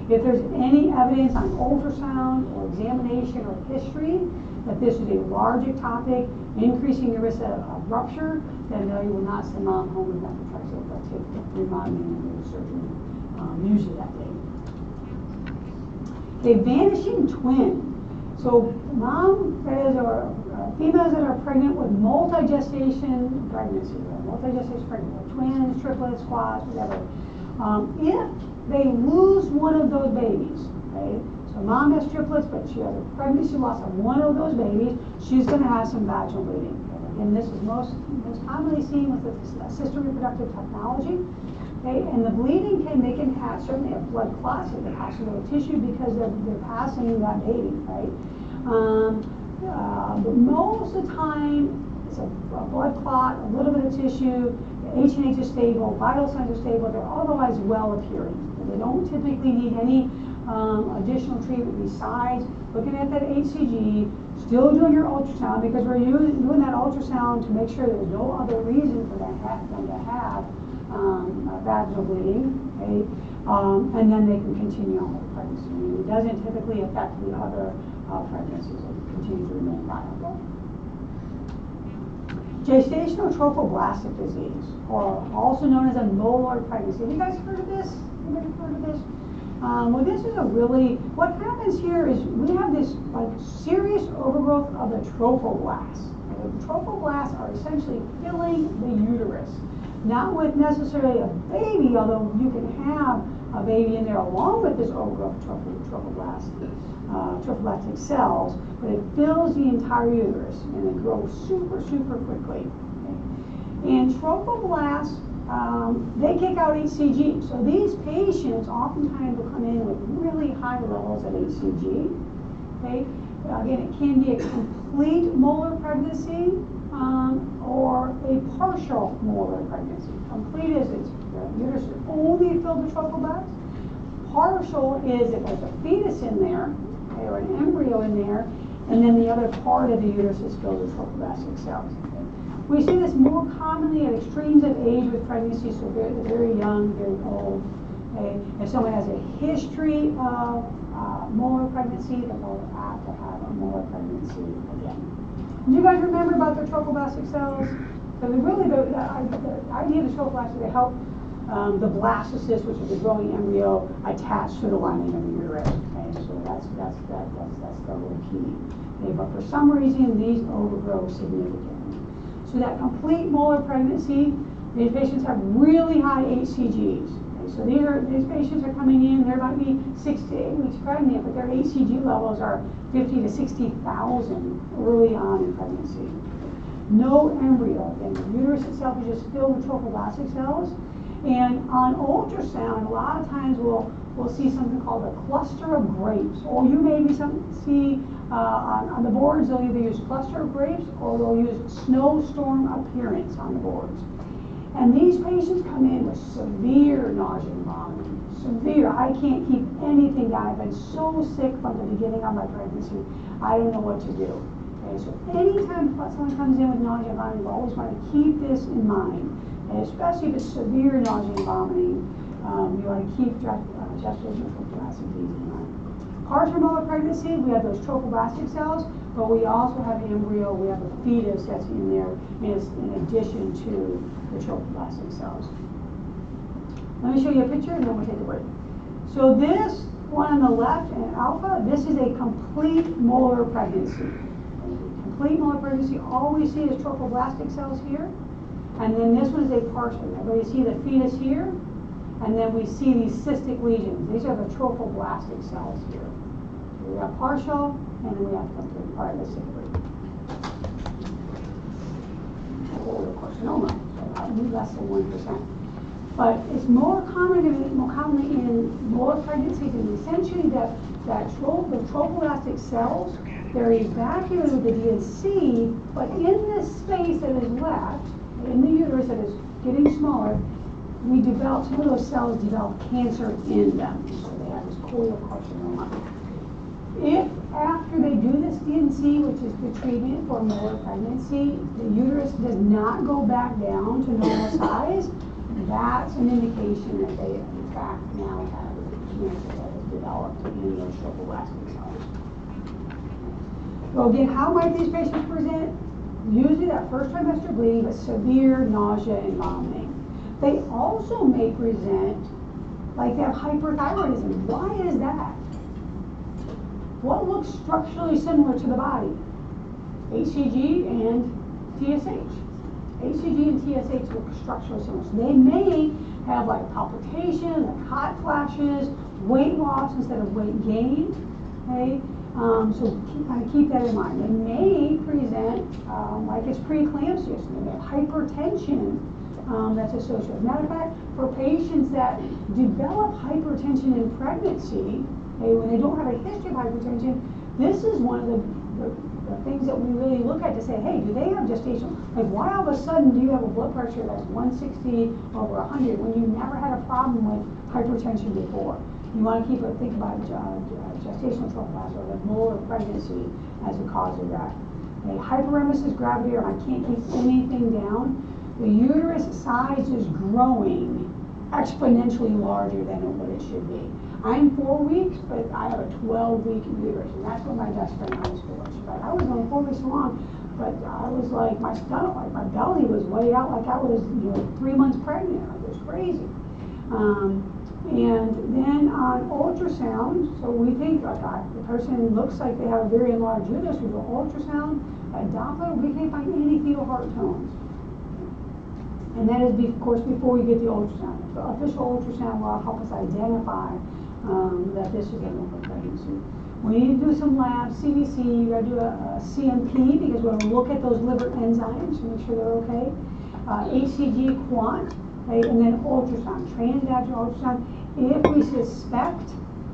If there's any evidence on ultrasound or examination or history that this is a large ectopic, increasing the risk of rupture, then no, you will not send mom home with methotrexate, but take remodeling and do surgery usually that day. A vanishing twin. So mom that is, or females that are pregnant with multi-gestation pregnancy, multi-gestation pregnancy, twins, triplets, quads, whatever. If they lose one of those babies, okay? So mom has triplets, but she has a pregnancy loss of one of those babies, she's going to have some vaginal bleeding. And this is most commonly seen with assisted reproductive technology. Okay, and the bleeding they can have, certainly have blood clots if they're passing little tissue because they're passing that baby, right? But most of the time, it's a blood clot, a little bit of tissue, H&H is stable, vital signs are stable, they're otherwise well appearing. They don't typically need any additional treatment besides looking at that HCG, still doing your ultrasound because we're doing that ultrasound to make sure there's no other reason for them to have vaginal bleeding, okay? And then they can continue on with pregnancy. It doesn't typically affect the other pregnancies that continue to remain viable. Gestational trophoblastic disease, or also known as a molar pregnancy. Have you guys heard of this? Anybody heard of this? Well, this is what happens here is we have this serious overgrowth of the trophoblasts. And the trophoblasts are essentially filling the uterus. Not with necessarily a baby, although you can have a baby in there along with this overgrowth of trophoblastic cells, but it fills the entire uterus and it grows super, super quickly. Okay? And trophoblasts, they kick out HCG. So these patients oftentimes will come in with really high levels of HCG. Okay? Again, it can be a complete molar pregnancy or a partial molar pregnancy. Complete is the uterus is only filled with trophoblasts. Partial is if there's a fetus in there, okay, or an embryo in there, and then the other part of the uterus is filled with trophoblastic cells. Okay. We see this more commonly at extremes of age with pregnancy, so very young, very old. Okay. If someone has a history of molar pregnancy, then they'll have to have a molar pregnancy again. Do you guys remember about the trophoblastic cells? So really the idea of the trophoblasts is to help the blastocyst, which is the growing embryo, attached to the lining of the uterus. Okay, so that's the little key. Okay, but for some reason these overgrow significantly. So that complete molar pregnancy, these patients have really high HCGs. Okay, so these patients are coming in, they might be 6 to 8 weeks pregnant, but their HCG levels are 50 to 60,000 early on in pregnancy. No embryo, and the uterus itself is just filled with trophoblastic cells. And on ultrasound, a lot of times we'll see something called a cluster of grapes, or you may see on the boards they'll either use cluster of grapes or they'll use snowstorm appearance on the boards. And these patients come in with severe nausea and vomiting. Severe. I can't keep anything down. I've been so sick from the beginning of my pregnancy. I don't know what to do. Okay, so anytime someone comes in with nausea and vomiting, we always want to keep this in mind. And especially if it's severe nausea and vomiting, we want to keep gestational trophoblastic disease in mind. Partial molar pregnancy, we have those trophoblastic cells, but we also have the embryo, we have a fetus that's in there in addition to the trophoblastic cells. Let me show you a picture and then we'll take a break. So this one on the left, in alpha, this is a complete molar pregnancy. Complete molar pregnancy, all we see is trophoblastic cells here. And then this one is a partial. Everybody see the fetus here, and then we see these cystic lesions. These are the trophoblastic cells here. So we have partial, and then we have complete part of the cystic. Or carcinoma, so probably less than 1%. But it's more commonly in molar pregnancies, and essentially the trophoblastic cells, they're evacuated with the DNC, but in this space that is left, in the uterus that is getting smaller, some of those cells develop cancer in them. So they have this choriocarcinoma. If after they do this DNC, which is the treatment for molar pregnancy, the uterus does not go back down to normal size, that's an indication that they in fact now have cancer that has developed in those trophoblastic cells. So again, how might these patients present? Usually that first trimester bleeding with severe nausea and vomiting. They also may present like they have hyperthyroidism. Why is that? What looks structurally similar to the body? HCG and TSH. HCG and TSH look structurally similar. So they may have like palpitation, like hot flashes, weight loss instead of weight gain. Okay? So kind of keep that in mind. They may present like it's preeclampsia, so they have hypertension that's associated. As a matter of fact, for patients that develop hypertension in pregnancy, when they don't have a history of hypertension, this is one of the things that we really look at to say, hey, do they have gestational? Like, why all of a sudden do you have a blood pressure that's 160 over 100 when you never had a problem with hypertension before? You want to think about gestational trophoblast or the molar pregnancy as a cause of that. Okay, hyperemesis gravidarum, I can't keep anything down. The uterus size is growing exponentially larger than what it should be. I'm 4 weeks, but I have a 12-week uterus, and that's what my best friend was for. She's like, I was only 4 weeks along, but I was like, my stomach, like my belly was way out like I was, 3 months pregnant. It was crazy. And then on ultrasound, so we think like the person looks like they have a very enlarged uterus. We do ultrasound, at Doppler, we can't find any fetal heart tones. And that is, of course, before we get the ultrasound. The official ultrasound will help us identify that this is a normal pregnancy. We need to do some labs, CBC, you gotta do a CMP because we're gonna look at those liver enzymes to make sure they're okay. HCG quant, okay, and then ultrasound, transvaginal ultrasound. If we suspect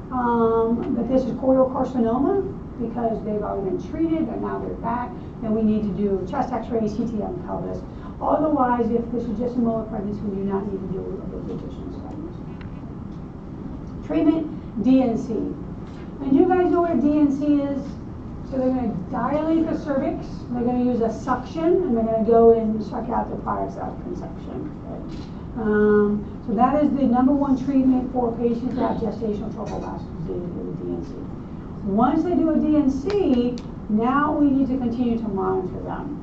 that this is choriocarcinoma because they've already been treated and now they're back, then we need to do chest x-ray, CT on the pelvis. Otherwise, if this is just a molar pregnancy, we do not need to do those additional studies. Treatment, DNC. And you guys know what a DNC is? So they're going to dilate the cervix, they're going to use a suction, and they're going to go and suck out the products out of conception. Okay? So that is the #1 treatment for patients that have gestational trophoblast disease with a DNC. Once they do a DNC, now we need to continue to monitor them.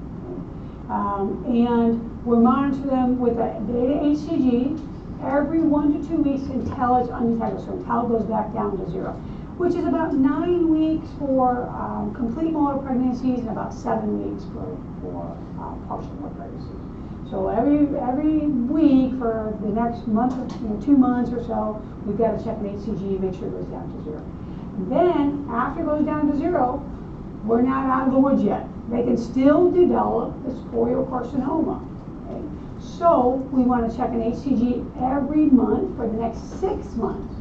And we'll monitor them with a beta HCG every 1 to 2 weeks until it's undetectable, so until it goes back down to 0, which is about 9 weeks for complete molar pregnancies and about 7 weeks for partial molar pregnancies. So every week for the next month, 2 months or so, we've got to check an HCG, make sure it goes down to 0. And then after it goes down to 0, we're not out of the woods yet. They can still develop this choriocarcinoma. Okay? So we want to check an HCG every month for the next 6 months.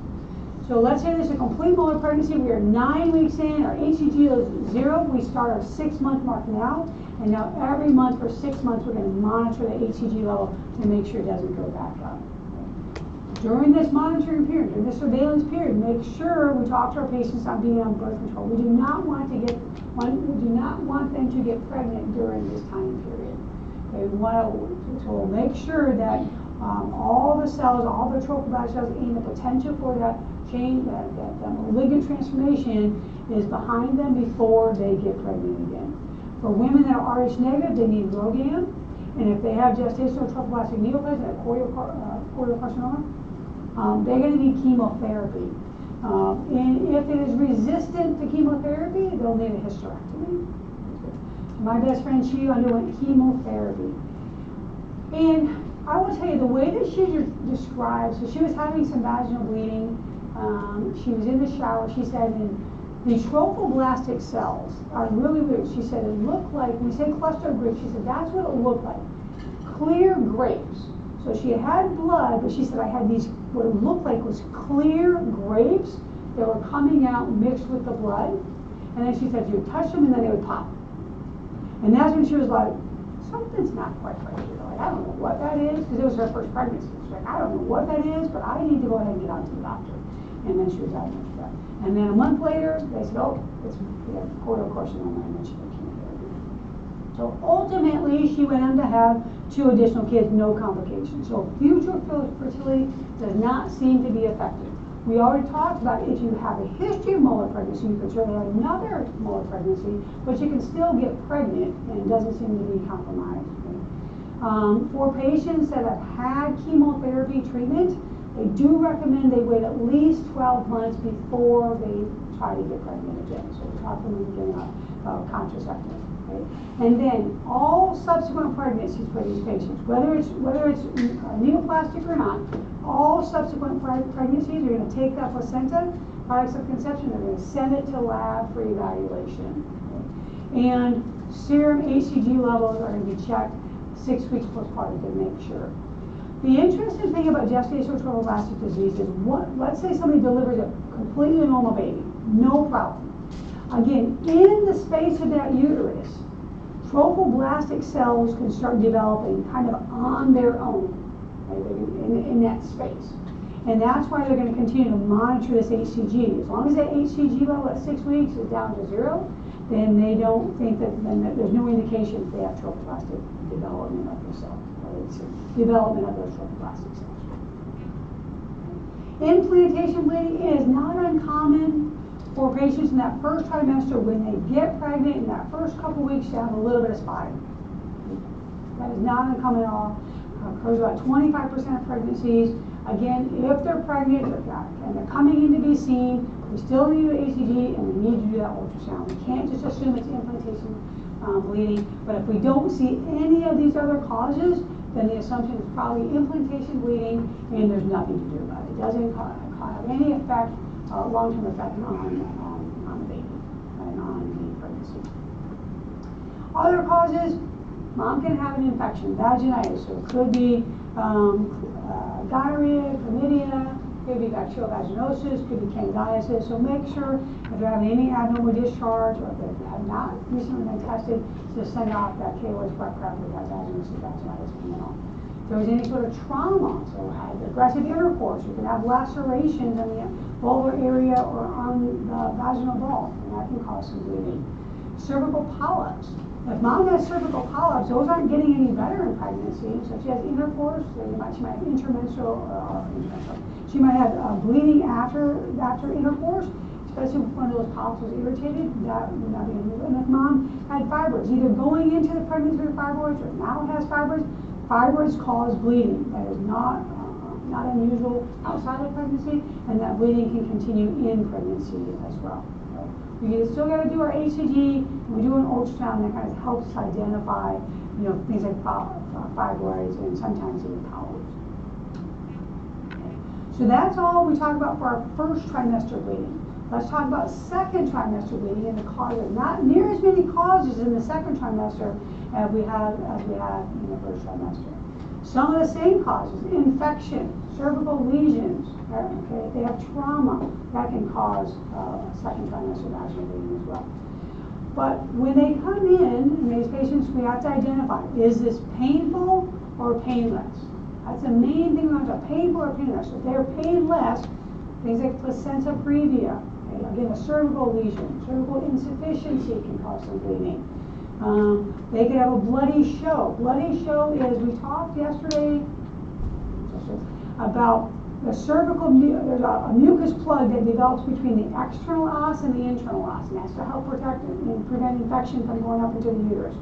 So let's say there's a complete molar pregnancy. We are 9 weeks in. Our HCG is 0. We start our 6-month mark now. And now every month for 6 months, we're going to monitor the HCG level to make sure it doesn't go back up. During this monitoring period, during this surveillance period, make sure we talk to our patients on being on birth control. We do not want them to get pregnant during this time period. Okay, so we'll make sure that all the cells, all the trophoblast cells, and the potential for that change, that malignant transformation is behind them before they get pregnant again. For women that are Rh negative, they need RhoGAM, and if they have gestational trophoblastic neoplasm, choriocarcinoma, they're going to need chemotherapy. And if it is resistant to chemotherapy, they'll need a hysterectomy. My best friend, she underwent chemotherapy. And I will tell you, the way that she describes, so she was having some vaginal bleeding. She was in the shower. She said, and the trophoblastic cells are really weird. She said, it looked like, when we say cluster of grapes, she said, that's what it looked like. Clear grapes. So she had blood, but she said, I had these, what it looked like was clear grapes that were coming out mixed with the blood. And then she said, you would touch them and then they would pop. And that's when she was like, something's not quite right here. Like, I don't know what that is, because it was her first pregnancy. She's like, I don't know what that is, but I need to go ahead and get out to the doctor. And then she was diagnosed with that. And then a month later, they said, oh, it's choriocarcinoma, and then she got chemotherapy. So ultimately, she went on to have 2 additional kids, no complications. So future fertility does not seem to be affected. We already talked about if you have a history of molar pregnancy, you can certainly have another molar pregnancy, but you can still get pregnant and it doesn't seem to be compromised. For patients that have had chemotherapy treatment, they do recommend they wait at least 12 months before they try to get pregnant again. So we're talking about contraceptive. Okay? And then all subsequent pregnancies for these patients, whether it's neoplastic or not, all subsequent pregnancies, you're going to take that placenta products of conception, they're going to send it to lab for evaluation. Okay? And serum HCG levels are going to be checked 6 weeks postpartum to make sure. The interesting thing about gestational trophoblastic disease is, let's say somebody delivers a completely normal baby, no problem. Again, in the space of that uterus, trophoblastic cells can start developing kind of on their own, right, in that space. And that's why they're going to continue to monitor this HCG. As long as that HCG level at 6 weeks is down to 0, then they don't think that, there's no indication that they have trophoblastic development of the cell, or it's development of those trophoblastic cells. Implantation bleeding is not uncommon for patients in that first trimester when they get pregnant in that first couple weeks to have a little bit of spotting. That is not uncommon at all. Occurs about 25% of pregnancies. Again, if they're pregnant and they're coming in to be seen, we still need to do HCG and we need to do that ultrasound. We can't just assume it's implantation bleeding, but if we don't see any of these other causes, then the assumption is probably implantation bleeding and there's nothing to do about it. It doesn't have any effect, long-term effect on the baby and on the pregnancy. Other causes, mom can have an infection, vaginitis, so it could be diarrhea, chlamydia, could be bacterial vaginosis, could be candidiasis. So make sure if they're having any abnormal discharge or if they have not recently been tested, to send off that KOH blood prep with that vaginosis, vaginitis coming on. If there's any sort of trauma, so had aggressive intercourse, you can have lacerations in the vulvar area or on the vaginal wall, and that can cause some bleeding. Cervical polyps. If mom has cervical polyps, those aren't getting any better in pregnancy. So if she has intercourse, so she might have intermenstrual, she might have bleeding after intercourse, especially if one of those polyps was irritated, that would not be good. And if mom had fibroids, either going into the pregnancy with fibroids or now has fibroids, fibroids cause bleeding. That is not unusual outside of pregnancy, and that bleeding can continue in pregnancy as well. We still got to do our HCG, and we do an ultrasound that kind of helps us identify, things like fibroids and sometimes even polyps. Okay. So that's all we talk about for our first trimester bleeding. Let's talk about second trimester bleeding and the causes. Not near as many causes in the second trimester as we have in the first trimester. Some of the same causes: infection, cervical lesions. Okay, if they have trauma, that can cause second trimester vaginal bleeding as well. But when they come in these patients, we have to identify: is this painful or painless? That's the main thing we want to know: painful or painless. If they're painless, things like placenta previa, okay, again, a cervical lesion, cervical insufficiency can cause some bleeding. They could have a bloody show. Bloody show is, we talked yesterday about the cervical, there's a mucus plug that develops between the external os and the internal os, and that's to help protect and prevent infection from going up into the uterus.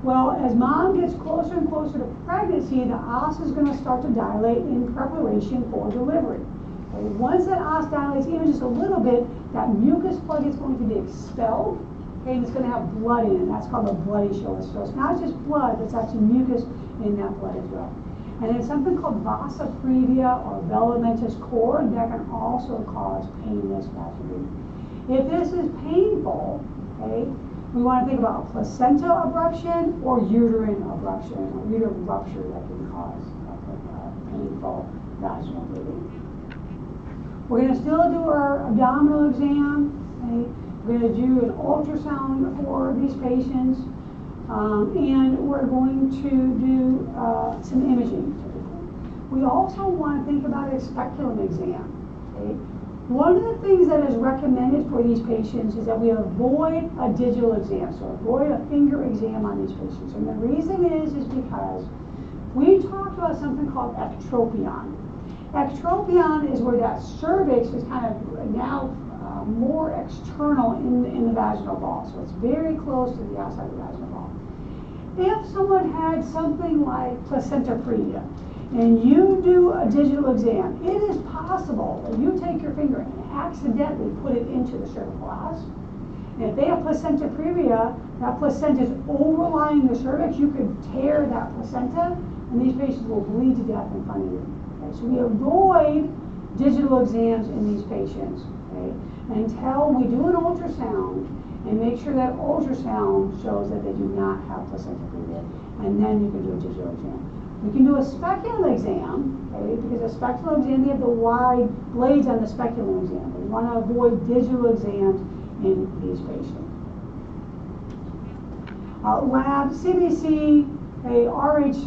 Well, as mom gets closer and closer to pregnancy, the os is going to start to dilate in preparation for delivery. Okay, once that os dilates even just a little bit, that mucus plug is going to be expelled. Okay, and it's going to have blood in it, and that's called a bloody show. So it's not just blood, it's actually mucus in that blood as well. And then something called vasa previa or velamentous cord that can also cause painless vaginal bleeding. If this is painful, okay, we want to think about a placenta abruption or uterine abruption or uterine rupture that can cause painful vaginal bleeding. We're going to still do our abdominal exam. Okay? We're going to do an ultrasound for these patients. And we're going to do some imaging. We also want to think about a speculum exam. Okay? One of the things that is recommended for these patients is that we avoid a digital exam, so avoid a finger exam on these patients. And the reason is because we talked about something called ectropion. Ectropion is where that cervix is kind of now more external in the vaginal wall, so it's very close to the outside of the vaginal wall. If someone had something like placenta previa and you do a digital exam, it is possible that you take your finger and accidentally put it into the cervical os. And if they have placenta previa, that placenta is overlying the cervix, you could tear that placenta and these patients will bleed to death in front of you. Okay? So we avoid digital exams in these patients. okay? Until we do an ultrasound and make sure that ultrasound shows that they do not have placenta previa, and then you can do a digital exam. We can do a speculum exam, okay, because a speculum exam, they have the wide blades on the speculum exam. We want to avoid digital exams in these patients. Lab, CBC, a RH,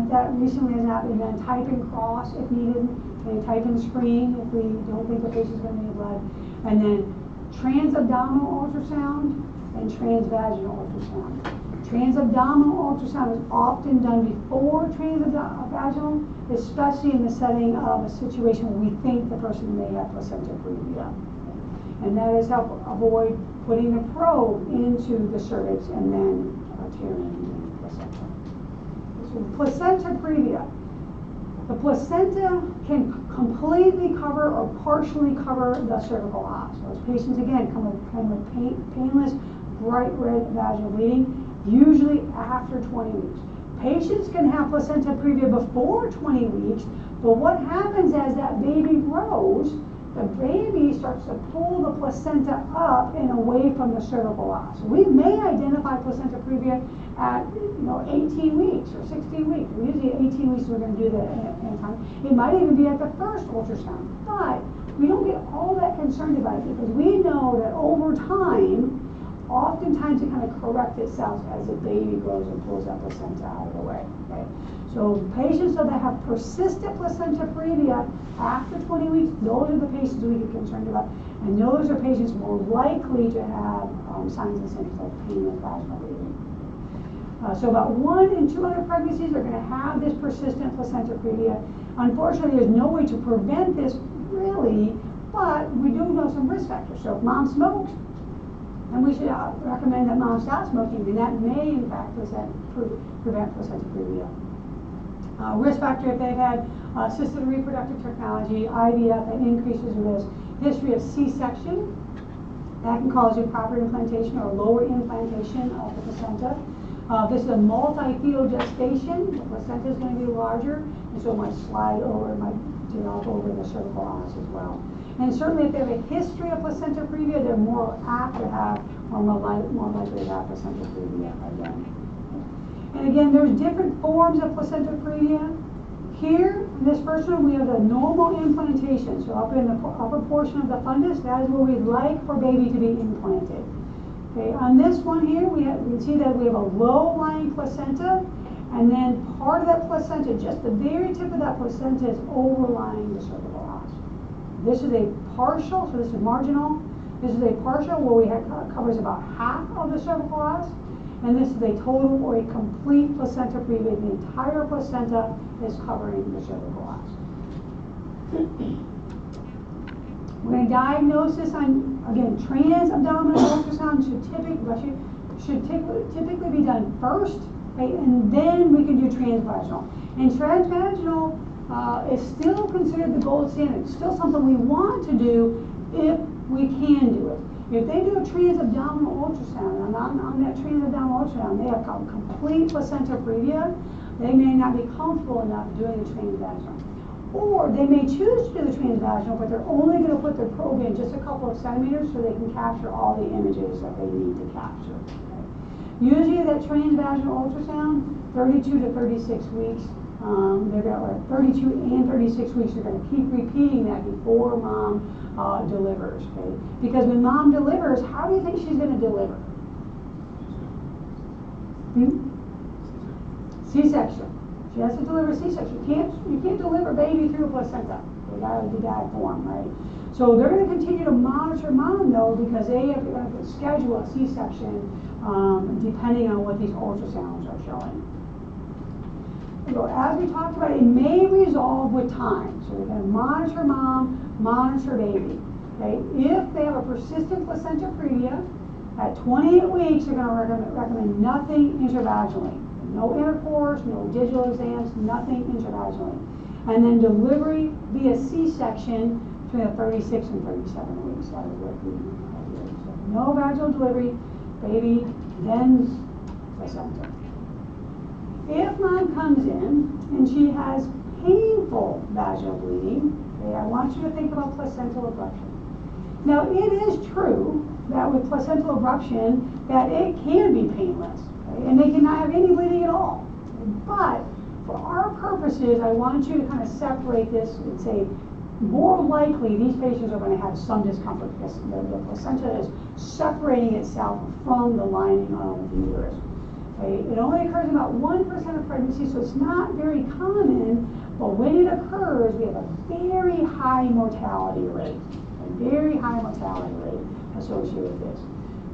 that recently has not been done, type and cross if needed, and type and screen if we don't think the patient's going to need blood, and then transabdominal ultrasound and transvaginal ultrasound. Transabdominal ultrasound is often done before transvaginal, especially in the setting of a situation where we think the person may have placenta previa. And that is help avoid putting the probe into the cervix and then tearing the placenta. So placenta previa. The placenta can completely cover or partially cover the cervical os. Those patients, again, come with painless, bright red vaginal bleeding, usually after 20 weeks. Patients can have placenta previa before 20 weeks, but what happens as that baby grows, the baby starts to pull the placenta up and away from the cervical os. We may identify placenta previa at 18 weeks or 16 weeks. Usually 18 weeks we're going to do the anatomy. It might even be at the first ultrasound, but we don't get all that concerned about it because we know that over time, oftentimes it kind of corrects itself as the baby grows and pulls that placenta out of the way. Okay? So patients that have persistent placenta previa after 20 weeks, those are the patients we get concerned about, and those are patients more likely to have signs and symptoms like pain and vaginal bleeding. So about 1 in 200 pregnancies are going to have this persistent placenta previa. Unfortunately, there's no way to prevent this really, but we do know some risk factors. So if mom smokes, and we should recommend that mom stop smoking, and that may in fact prevent placenta previa. Risk factor if they've had assisted reproductive technology, IVF, that increases risk. History of C-section, that can cause improper implantation or lower implantation of the placenta. This is a multi-field gestation. The placenta is going to be larger, and so it might slide over, it might develop over the cervical os as well. And certainly if they have a history of placenta previa, they're more apt to have, or more likely to have placenta previa again. And again, there's different forms of placenta previa. Here, in this first one, we have the normal implantation. So up in the upper portion of the fundus, that is where we'd like for baby to be implanted. Okay, on this one here, we can see that we have a low-lying placenta, and then part of that placenta, just the very tip of that placenta, is overlying the cervical os. This is a partial, so this is marginal. This is a partial where we have covers about half of the cervical os, and this is a total or a complete placenta previa. The entire placenta is covering the cervical os. We're going to diagnose this on, again, transabdominal ultrasound should typically be done first, right, and then we can do transvaginal. And transvaginal is still considered the gold standard. It's still something we want to do if we can do it. If they do a transabdominal ultrasound, and on that transabdominal ultrasound, they have complete placenta previa, they may not be comfortable enough doing the transvaginal. Or they may choose to do the transvaginal, but they're only going to put their probe in just a couple of centimeters so they can capture all the images that they need to capture. Okay? Usually that transvaginal ultrasound, 32 to 36 weeks, they're going to, 32 and 36 weeks, they're going to keep repeating that before mom delivers. Okay? Because when mom delivers, how do you think she's going to deliver? C-section. She has to deliver C-section. You can't deliver baby through a placenta. They got to be that form, right? So they're going to continue to monitor mom though, because they have to schedule a C-section depending on what these ultrasounds are showing. So as we talked about, it may resolve with time. So we're going to monitor mom, monitor baby. Okay? If they have a persistent placenta previa, at 28 weeks, they're going to recommend nothing intravaginally. No intercourse, no digital exams, nothing intravaginally. And then delivery via C-section between 36 and 37 weeks. That is what we do. So no vaginal delivery, baby, then placenta. If mom comes in and she has painful vaginal bleeding, okay, I want you to think about placental abruption. Now, it is true that with placental abruption that it can be painless, okay? And they cannot have any bleeding at all. But for our purposes, I want you to kind of separate this and say, more likely these patients are going to have some discomfort because the placenta is separating itself from the lining of the uterus. Okay? It only occurs in about 1% of pregnancy, so it's not very common, but when it occurs, we have a very high mortality rate, a very high mortality rate associated with this.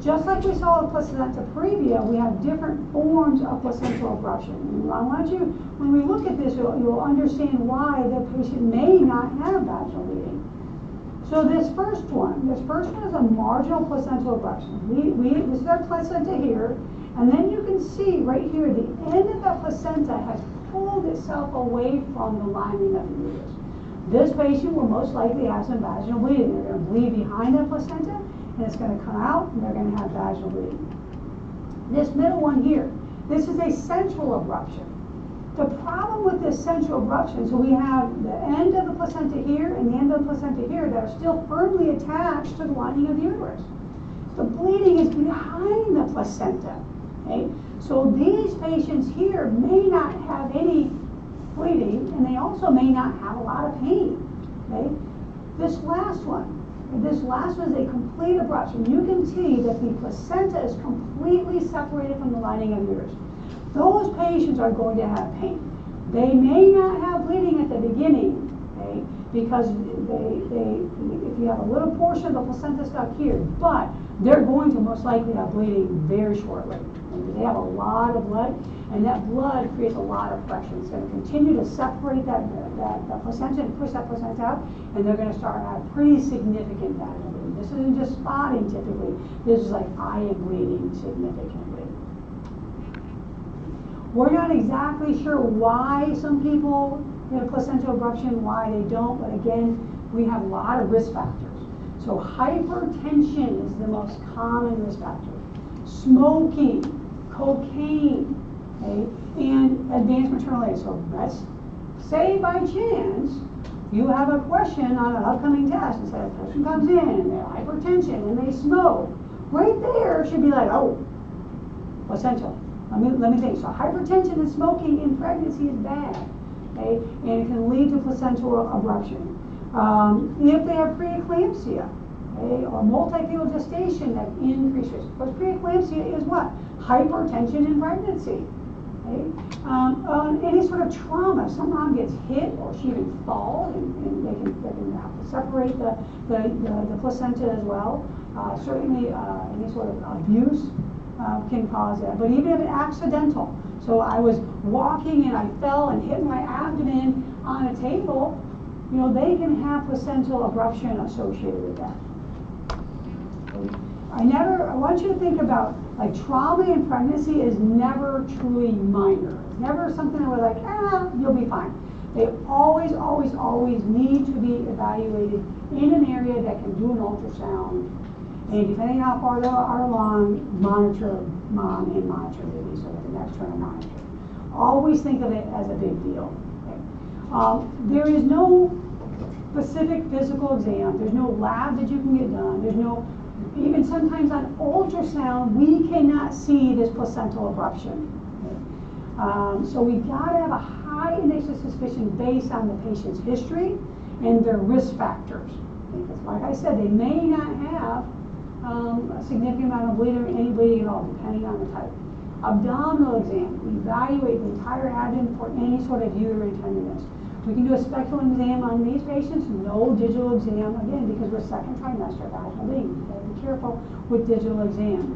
Just like we saw with placenta previa, we have different forms of placental abruption. And I want you, when we look at this, you'll understand why the patient may not have vaginal bleeding. So this first one is a marginal placental abruption. This is our placenta here, and then you can see right here, the end of the placenta has pulled itself away from the lining of the uterus. This patient will most likely have some vaginal bleeding. They're going to bleed behind the placenta, and it's going to come out, and they're going to have vaginal bleeding. This middle one here, this is a central abruption. The problem with this central abruption, so we have the end of the placenta here and the end of the placenta here that are still firmly attached to the lining of the uterus. The bleeding is behind the placenta. Okay? So these patients here may not have any bleeding, and they also may not have a lot of pain. Okay? This last one is a complete abruption. You can see that the placenta is completely separated from the lining of the uterus. Those patients are going to have pain. They may not have bleeding at the beginning, okay, because if you have a little portion of the placenta stuck here, but they're going to most likely have bleeding very shortly. And they have a lot of blood, and that blood creates a lot of pressure. It's going to continue to separate that placenta and push that placenta out, and they're going to start to have pretty significant vaginal bleeding. This isn't just spotting typically. This is like I am bleeding significantly. We're not exactly sure why some people get a placental abruption, why they don't, but again, we have a lot of risk factors. So hypertension is the most common risk factor. Smoking, cocaine, okay, and advanced maternal age. So let's say by chance you have a question on an upcoming test and say a person comes in and they have hypertension and they smoke. Right there should be like, oh, placental. Let me think. So hypertension and smoking in pregnancy is bad, okay, and it can lead to placental abruption. If they have preeclampsia, okay, or multi-fetal gestation, that increased risk. Because preeclampsia is what? Hypertension in pregnancy. Okay? Any sort of trauma. Some mom gets hit, or she even falls, and they can have to separate the placenta as well. Certainly, any sort of abuse can cause that. But even if it's accidental, so I was walking and I fell and hit my abdomen on a table, you know, they can have placental abruption associated with that. I want you to think about, like, trauma in pregnancy is never truly minor. It's never something that we're like, you'll be fine. They always, always, always need to be evaluated in an area that can do an ultrasound. And depending on how far they are along, monitor mom and monitor baby, so with an external monitor. Always think of it as a big deal. Okay? There is no specific physical exam. There's no lab that you can get done. There's no, even sometimes on ultrasound, we cannot see this placental abruption. Okay? So we've got to have a high index of suspicion based on the patient's history and their risk factors. Because like I said, they may not have a significant amount of bleeding or any bleeding at all, depending on the type. Abdominal exam, we evaluate the entire abdomen for any sort of uterine tenderness. We can do a spectral exam on these patients, no digital exam, again, because we're second trimester vaginal bleeding. You gotta be careful with digital exam.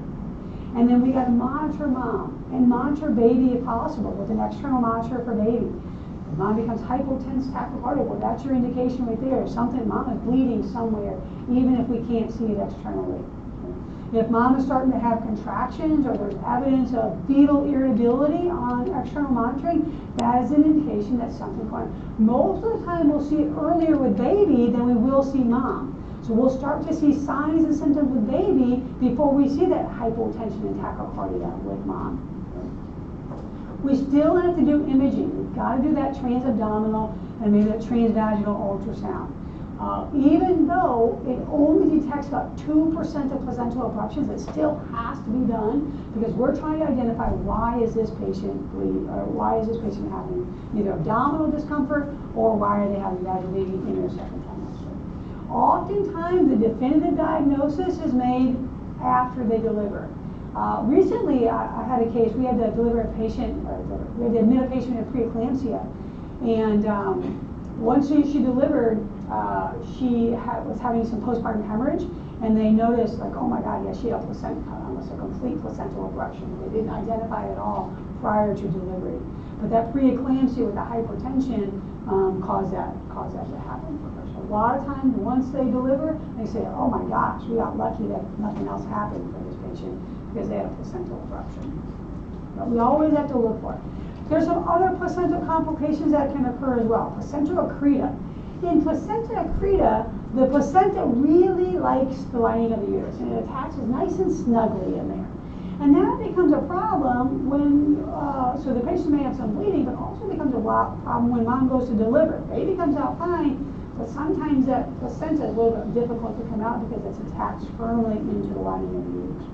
And then we gotta monitor mom and monitor baby if possible with an external monitor for baby. If mom becomes hypotense tachycardia, well, that's your indication right there. Something, mom is bleeding somewhere, even if we can't see it externally. If mom is starting to have contractions or there's evidence of fetal irritability on external monitoring, that is an indication that something's going on. Most of the time we'll see it earlier with baby than we will see mom. So we'll start to see signs and symptoms with baby before we see that hypotension and tachycardia with mom. We still have to do imaging. We've got to do that transabdominal and maybe that transvaginal ultrasound. Even though it only detects about 2% of placental abruptions, it still has to be done because we're trying to identify why is this patient or why is this patient having either abdominal discomfort or why are they having vaginating in their second trimester. Oftentimes, the definitive diagnosis is made after they deliver. Recently, I had a case. We had to deliver a patient, we had to admit a patient with preeclampsia, and once she delivered, she was having some postpartum hemorrhage, and they noticed, like, oh my God, yeah, she had almost a complete placental abruption. They didn't identify it at all prior to delivery, but that preeclampsia with the hypertension caused that to happen for her. So a lot of times, once they deliver, they say, oh my gosh, we got lucky that nothing else happened for this patient because they had a placental abruption. But we always have to look for it. There's some other placental complications that can occur as well. Placenta accreta. In placenta accreta, the placenta really likes the lining of the uterus, and it attaches nice and snugly in there. And that becomes a problem when, so the patient may have some bleeding, but also becomes a problem when mom goes to deliver. Baby comes out fine, but sometimes that placenta is a little bit difficult to come out because it's attached firmly into the lining of the uterus.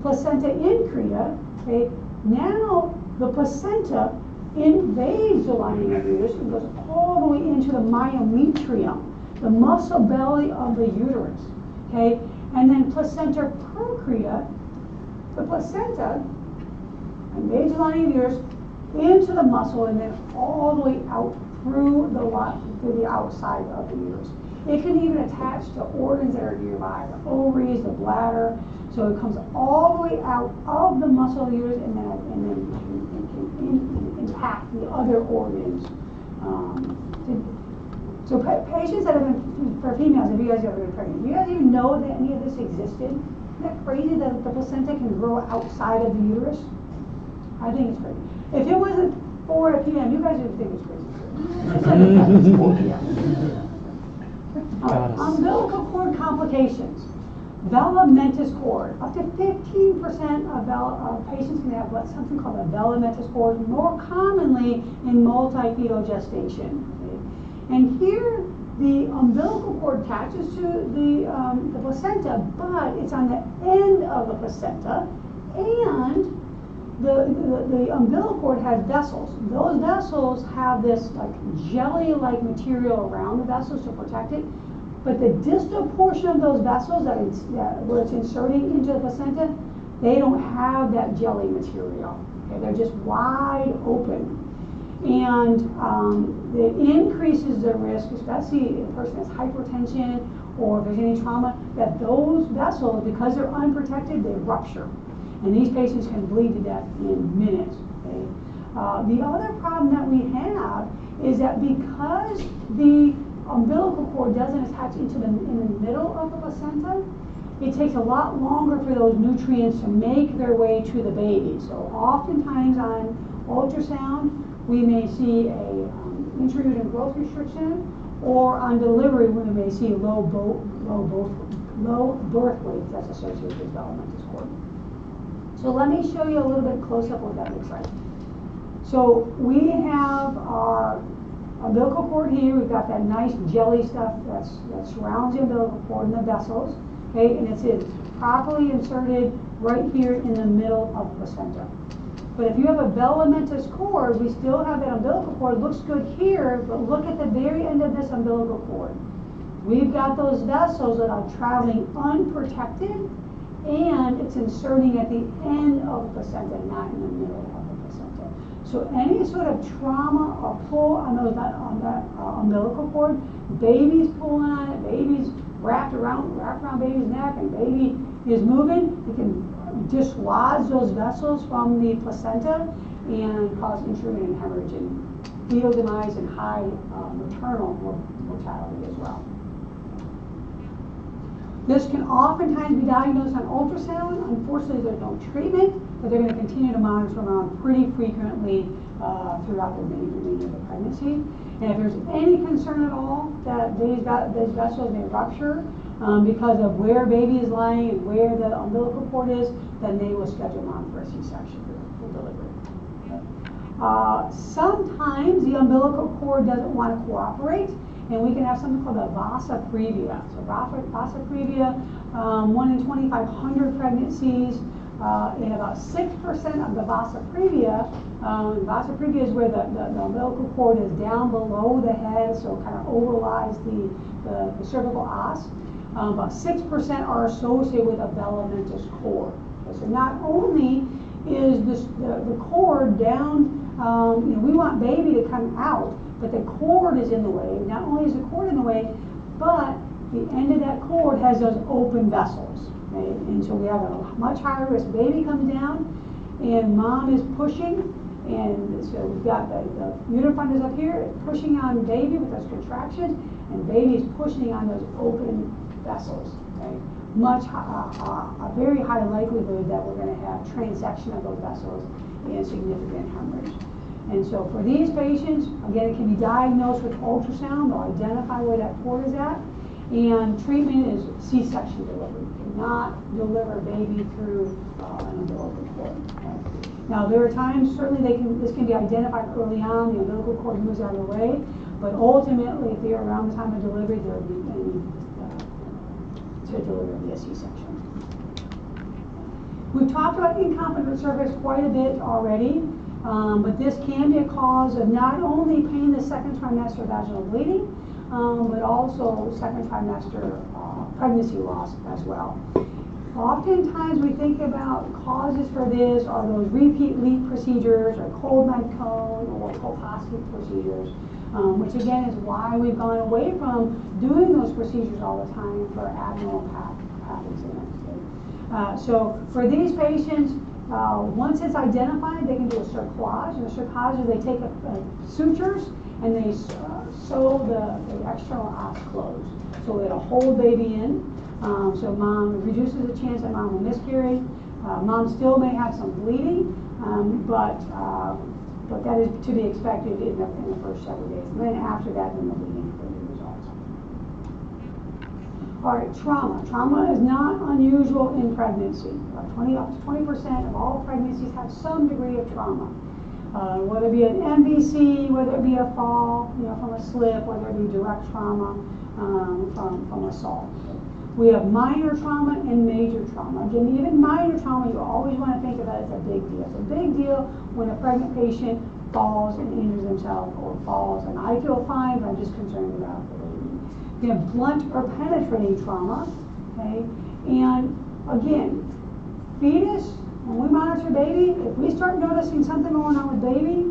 Placenta increta, okay, now the placenta invades the lining of the uterus and goes all the way into the myometrium, the muscle belly of the uterus, okay? And then placenta procreta, the placenta invades the lining of the uterus into the muscle and then all the way out through the outside of the uterus. It can even attach to organs that are nearby, the ovaries, the bladder. So it comes all the way out of the muscle of the uterus and then it can impact the other organs. So patients that have been, for females, if you guys have ever been pregnant, do you guys even know that any of this existed? Isn't that crazy that the placenta can grow outside of the uterus? I think it's crazy. If it wasn't for a female, you guys would think it's crazy. Umbilical cord complications. Vela mentis cord. Up to 15% of patients can have something called a vela mentis cord, more commonly in multi-fetal gestation. Okay? And here, the umbilical cord attaches to the placenta, but it's on the end of the placenta, and the umbilical cord has vessels. Those vessels have this like jelly-like material around the vessels to protect it. But the distal portion of those vessels where it's inserting into the placenta, they don't have that jelly material. Okay, they're just wide open. And it increases the risk, especially if a person has hypertension or if there's any trauma, that those vessels, because they're unprotected, they rupture. And these patients can bleed to death in minutes. Okay? The other problem that we have is that because the umbilical cord doesn't attach in the middle of the placenta, it takes a lot longer for those nutrients to make their way to the baby. So oftentimes on ultrasound, we may see a intrauterine growth restriction, or on delivery, we may see low birth weight that's associated with developmental cord. So let me show you a little bit close up what that looks like. So we have our umbilical cord here. We've got that nice jelly stuff that surrounds the umbilical cord and the vessels, okay, and it's properly inserted right here in the middle of the placenta. But if you have a vela mentis cord, we still have that umbilical cord. It looks good here, but look at the very end of this umbilical cord. We've got those vessels that are traveling unprotected, and it's inserting at the end of the placenta, not in the middle of the placenta. So any sort of trauma or pull on that umbilical cord, baby's pulling on it, baby's wrapped around baby's neck, and baby is moving, it can dislodge those vessels from the placenta and cause intrauterine hemorrhage and fetal demise and high maternal mortality as well. This can oftentimes be diagnosed on ultrasound. Unfortunately, there's no treatment, but they're going to continue to monitor around pretty frequently throughout the remainder of the pregnancy. And if there's any concern at all that these vessels may rupture because of where baby is lying and where the umbilical cord is, then they will schedule mom for a C-section for delivery. Sometimes the umbilical cord doesn't want to cooperate, and we can have something called a vasa previa. So vasa previa, 1 in 2,500 pregnancies, and about 6% of the vasa previa is where the umbilical cord is down below the head, so it kind of overlies the cervical os. About 6% are associated with a velamentous cord. Okay, so not only is the cord down, we want baby to come out, but the cord is in the way. Not only is the cord in the way, but the end of that cord has those open vessels. Okay? And so we have a much higher risk. Baby comes down, and mom is pushing, and so we've got the uterine is up here, pushing on baby with those contractions, and baby is pushing on those open vessels. Okay? A very high likelihood that we're going to have transection of those vessels and significant hemorrhage. And so for these patients, again, it can be diagnosed with ultrasound. They'll identify where that cord is at. And treatment is C-section delivery. You cannot deliver baby through an umbilical cord. Okay? Now, there are times, certainly this can be identified early on. The umbilical cord moves out of the way. But ultimately, if they're around the time of delivery, there will be to deliver via C-section. We've talked about incompetent cervix quite a bit already, but this can be a cause of not only pain in the second trimester vaginal bleeding, but also second trimester pregnancy loss as well. Oftentimes we think about causes for this are those repeat LEEP procedures or cold night cone or colposcopy procedures, which again is why we've gone away from doing those procedures all the time for abnormal path exams. So for these patients, once it's identified, they can do a cerclage. And a cerclage is they take sutures and they sew the external os closed. So it'll hold baby in. So mom reduces the chance that mom will miscarry. Mom still may have some bleeding, but that is to be expected in the first several days. And then after that, then the bleeding resolves. All right, trauma. Trauma is not unusual in pregnancy. Up to 20% of all pregnancies have some degree of trauma. Whether it be an MVC, whether it be a fall, from a slip, whether it be direct trauma from assault. We have minor trauma and major trauma. Again, even minor trauma, you always want to think about it as a big deal. It's a big deal when a pregnant patient falls and injures themselves or falls, and I feel fine, but I'm just concerned about the baby. We have blunt or penetrating trauma, okay? And again, fetus, when we monitor baby, if we start noticing something going on with baby,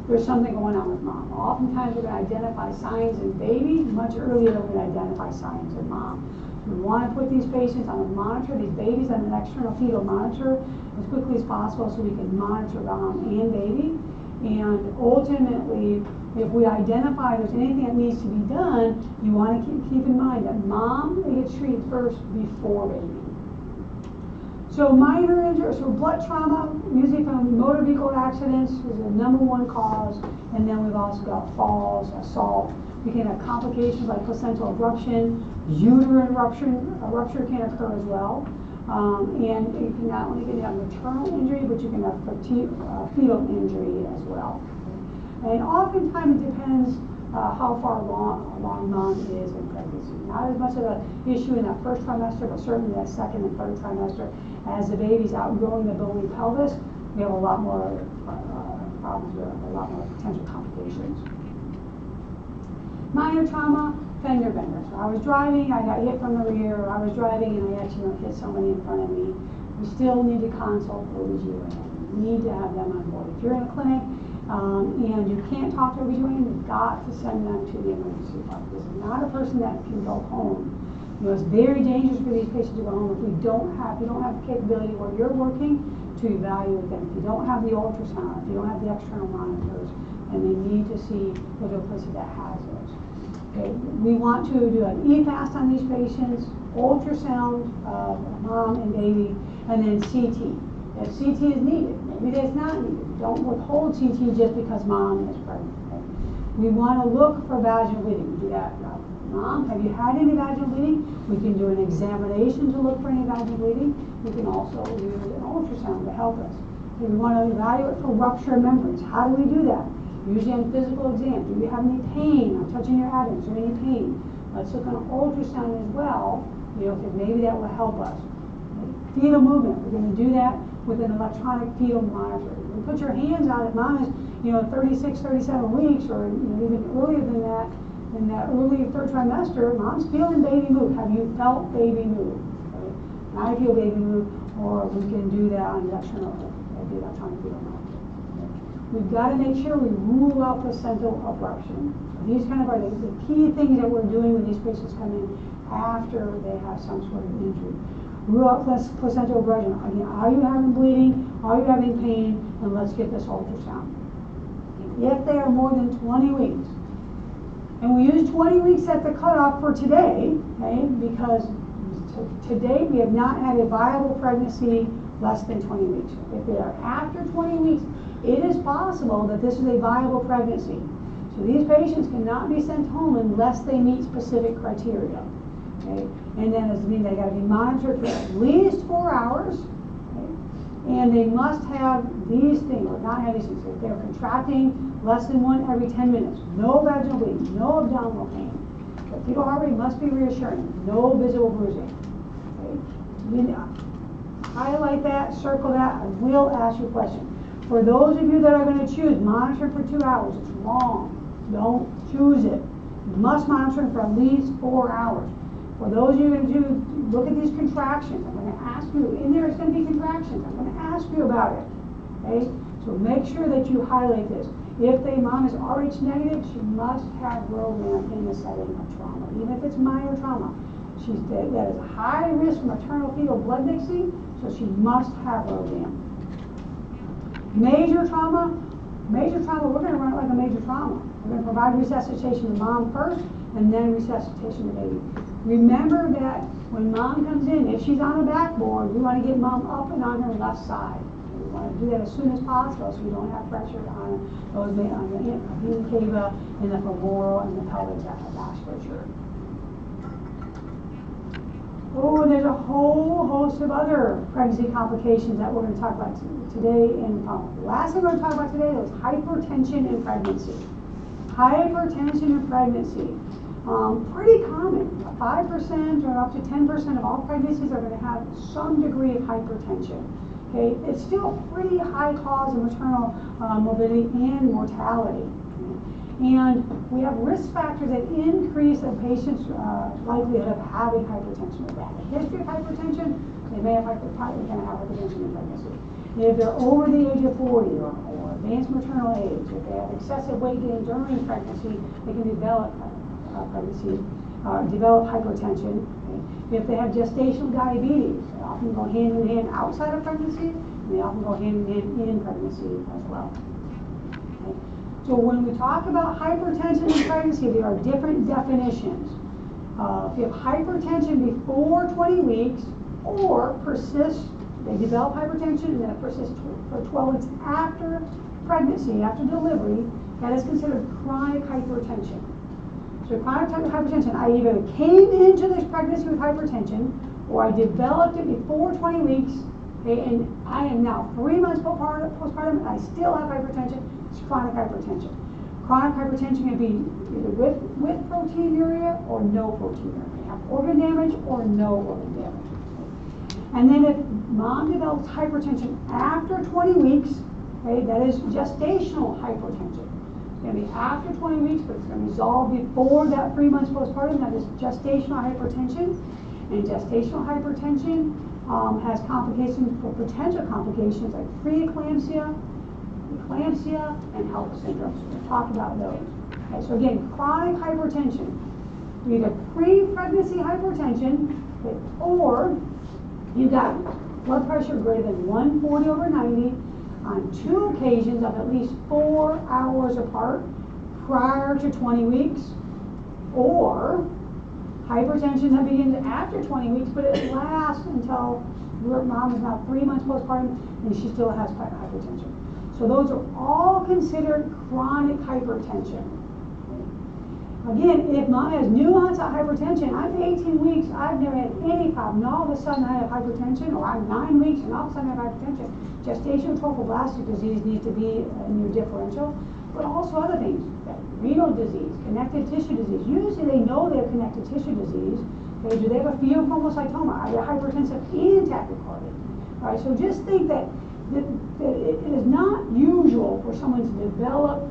there's something going on with mom. Oftentimes we're going to identify signs in baby much earlier than we're going to identify signs in mom. We want to put these patients on a monitor, these babies on an external fetal monitor as quickly as possible so we can monitor mom and baby. And ultimately, if we identify there's anything that needs to be done, you want to keep in mind that mom gets treated first before baby. So minor injuries, so blood trauma, usually from motor vehicle accidents, is the #1 cause. And then we've also got falls, assault. We can have complications like placental abruption, uterine rupture can occur as well. And you can not only get a maternal injury, but you can have fetal injury as well. And oftentimes it depends how far along mom is in pregnancy. Not as much of an issue in that first trimester, but certainly that second and third trimester. As the baby's outgrowing the bony pelvis, we have a lot more problems with a lot more potential complications. Minor trauma, fender bender. So I was driving, I got hit from the rear, or I was driving and I actually hit somebody in front of me. We still need to consult OB-GYN. We need to have them on board. If you're in a clinic and you can't talk to OB-GYN, you've got to send them to the emergency department. This is not a person that can go home. It's very dangerous for these patients to go home if you don't have the capability where you're working to evaluate them. If you don't have the ultrasound, if you don't have the external monitors, and they need to see whether a place that has those. Okay, we want to do an EFAST on these patients, ultrasound of mom and baby, and then CT. If CT is needed, maybe it's not needed. Don't withhold CT just because mom is pregnant. Okay? We want to look for vaginal bleeding. We do that. Mom, have you had any vaginal bleeding? We can do an examination to look for any vaginal bleeding. We can also use an ultrasound to help us. Okay, we want to evaluate for rupture of membranes. How do we do that? Usually on physical exam, do you have any pain? I'm touching your abdomen, is there any pain? Let's look on an ultrasound as well, because maybe that will help us. Fetal movement, we're going to do that with an electronic fetal monitor. You put your hands on it, mom is, 36, 37 weeks, or even earlier than that, in that early third trimester, mom's feeling baby move. Have you felt baby move? Okay. And I feel baby move, or we can do that on the electronic fetal monitor. Okay. We've got to make sure we rule out placental abruption. These kind of are the key things that we're doing when these patients come in after they have some sort of injury. Rule out placental abrasion. Again, are you having bleeding? Are you having pain? And let's get this ultrasound. If they are more than 20 weeks, and we use 20 weeks at the cutoff for today, okay, because to date we have not had a viable pregnancy less than 20 weeks. If they are after 20 weeks, it is possible that this is a viable pregnancy. So these patients cannot be sent home unless they meet specific criteria. Okay? And then it means they got to be monitored for at least 4 hours, okay? And they must have these things, or not have these things. If they're contracting less than 1 every 10 minutes, no vaginal bleeding, no abdominal pain. The fetal heart rate must be reassuring, no visible bruising. Okay? Highlight that, circle that. I will ask you a question. For those of you that are going to choose monitoring for 2 hours, it's wrong. Don't choose it. You must monitor for at least 4 hours. For those of you who do, look at these contractions. I'm going to ask you, in there it's going to be contractions. I'm going to ask you about it. Okay? So make sure that you highlight this. If the mom is Rh negative, she must have RhoGAM in the setting of trauma, even if it's minor trauma. That is a high risk for maternal fetal blood mixing, so she must have RhoGAM. Major trauma, we're going to run it like a major trauma. We're going to provide resuscitation to mom first, and then resuscitation to baby. Remember that when mom comes in, if she's on a backboard, we want to get mom up and on her left side. We want to do that as soon as possible so we don't have pressure on those on the vena cava and the femoral and the pelvic vasculature. Oh, there's a whole host of other pregnancy complications that we're going to talk about today. And the last thing we're going to talk about today is hypertension in pregnancy. Hypertension in pregnancy. Pretty common. 5% or up to 10% of all pregnancies are going to have some degree of hypertension. Okay, it's still a pretty high cause of maternal morbidity and mortality. And we have risk factors that increase a patient's likelihood of having hypertension. If they have a history of hypertension, they may have hypertension in pregnancy. If they're over the age of 40 or advanced maternal age, if they have excessive weight gain during pregnancy, they can develop develop hypertension. Okay? If they have gestational diabetes, they often go hand in hand outside of pregnancy, and they often go hand in hand in pregnancy as well. Okay? So when we talk about hypertension in pregnancy, there are different definitions. If you have hypertension before 20 weeks or persists, they develop hypertension and then it persists for 12 weeks after pregnancy, after delivery, that is considered chronic hypertension. So chronic hypertension, I either came into this pregnancy with hypertension or I developed it before 20 weeks, okay, and I am now 3 months postpartum and I still have hypertension. It's chronic hypertension. Chronic hypertension can be either with proteinuria or no proteinuria. You have organ damage or no organ damage. And then if mom develops hypertension after 20 weeks, okay, that is gestational hypertension. It's going to be after 20 weeks, but it's going to resolve before that 3 months postpartum. That is gestational hypertension. And gestational hypertension has complications, for potential complications like preeclampsia, eclampsia, and HELLP syndrome. So we'll talk about those. Okay, so again, chronic hypertension, either pre-pregnancy hypertension, okay, or you got blood pressure greater than 140/90 on 2 occasions of at least 4 hours apart prior to 20 weeks, or hypertension that begins after 20 weeks, but it lasts until your mom is now 3 months postpartum and she still has hypertension. So those are all considered chronic hypertension. Again, if mom has new onset hypertension, I'm 18 weeks, I've never had any problem, and all of a sudden I have hypertension, or I'm 9 weeks and all of a sudden I have hypertension, gestational trophoblastic disease needs to be in your differential. but also other things, renal disease, connective tissue disease. Usually they know they have connective tissue disease. Okay, do they have a pheochromocytoma? Are they hypertensive and tachycardic? All right, so just think that it is not usual for someone to develop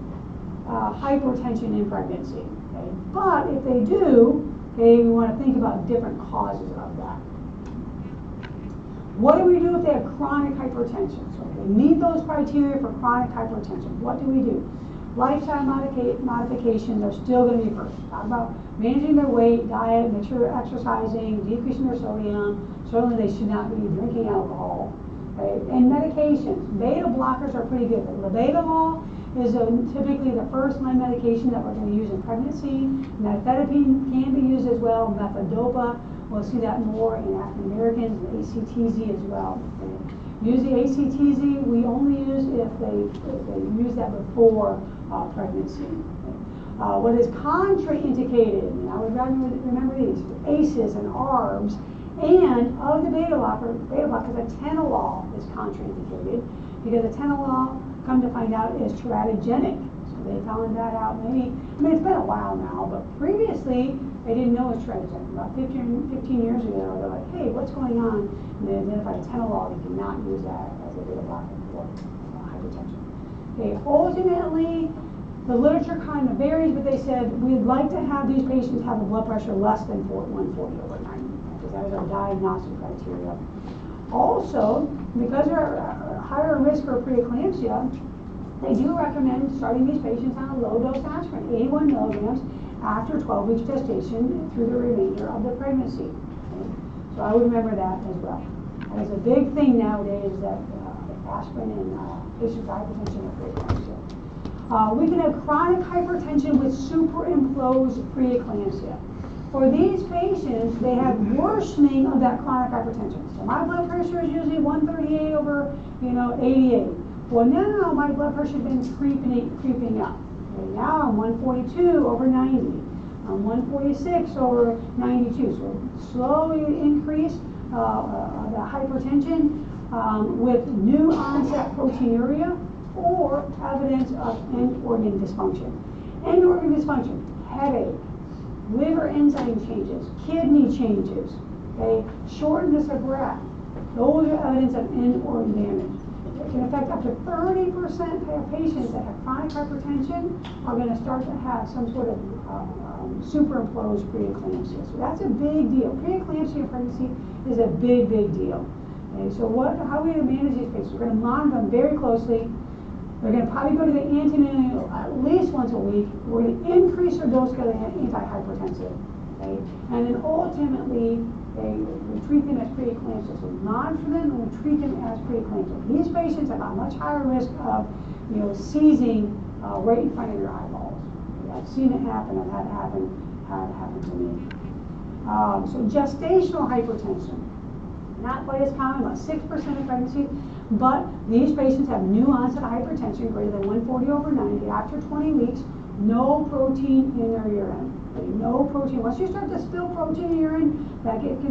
hypertension in pregnancy. Okay? But if they do, okay, we want to think about different causes of that. What do we do if they have chronic hypertension? So if they meet those criteria for chronic hypertension, what do we do? Lifestyle modifications are still going to be first. Talk about managing their weight, diet, make sure they're exercising, decreasing their sodium. Certainly they should not be drinking alcohol. Okay? And medications. Beta blockers are pretty good. Labetalol is typically the first line medication that we're going to use in pregnancy. Nifedipine can be used as well. Methadone, we'll see that more in African Americans, and ACTZ as well. Okay? Use the ACTZ, we only use if they use that before pregnancy. Okay? What is contraindicated, and I would remember these, ACEs and ARBs, and of the beta blockers, atenolol is contraindicated because atenolol, come to find out, is teratogenic. So they found that out maybe, I mean, it's been a while now, but previously they didn't know it was teratogenic. About 15 years ago, they're like, hey, what's going on? And they identified atenolol. You cannot use that as a beta blocker for hypertension. Okay, ultimately, the literature kind of varies, but they said we'd like to have these patients have a blood pressure less than 140/90, because that is our diagnostic criteria. Also, because they're higher risk for preeclampsia, they do recommend starting these patients on a low-dose aspirin, 81 milligrams, after 12 weeks gestation through the remainder of the pregnancy. Okay? So I would remember that as well. That is a big thing nowadays, that aspirin in patients with hypertension or preeclampsia. We can have chronic hypertension with superimposed preeclampsia. For these patients, they have worsening of that chronic hypertension. So my blood pressure is usually 138 over 88. Well, now my blood pressure has been creeping up. Okay, now I'm 142 over 90. I'm 146 over 92. So slowly increase the hypertension with new onset proteinuria or evidence of end organ dysfunction. End organ dysfunction, headache, liver enzyme changes, kidney changes, okay, shortness of breath. Those are evidence of end organ damage. It can affect up to 30% of patients that have chronic hypertension are going to start to have some sort of superimposed preeclampsia. So that's a big deal. Preeclampsia in pregnancy is a big, big deal. Okay, so how are we going to manage these patients? We're going to monitor them very closely. They're going to probably go to the antineonatal at least once a week. We're going to increase their dose of the antihypertensive. Okay? And then ultimately, we treat them as preeclampsia. So we monitor them and we treat them as preeclampsia. These patients have a much higher risk of seizing right in front of your eyeballs. Okay? I've seen it happen. I've had it happen to me. So gestational hypertension, not quite as common, about 6% of pregnancies. But these patients have new onset hypertension greater than 140/90 after 20 weeks, no protein in their urine. Okay, no protein. Once you start to spill protein in urine, that gets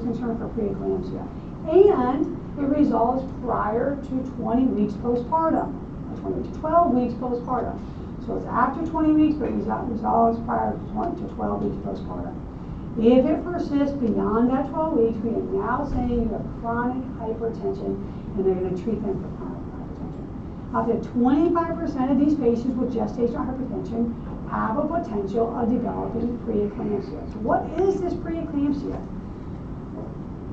concerned for preeclampsia. And it resolves prior to 20 weeks postpartum, 20 to 12 weeks postpartum. So it's after 20 weeks, but it resolves prior to 12 weeks postpartum. If it persists beyond that 12 weeks, we are now saying you have chronic hypertension, and they're going to treat them for chronic hypertension. Up to 25% of these patients with gestational hypertension have a potential of developing preeclampsia. So what is this preeclampsia?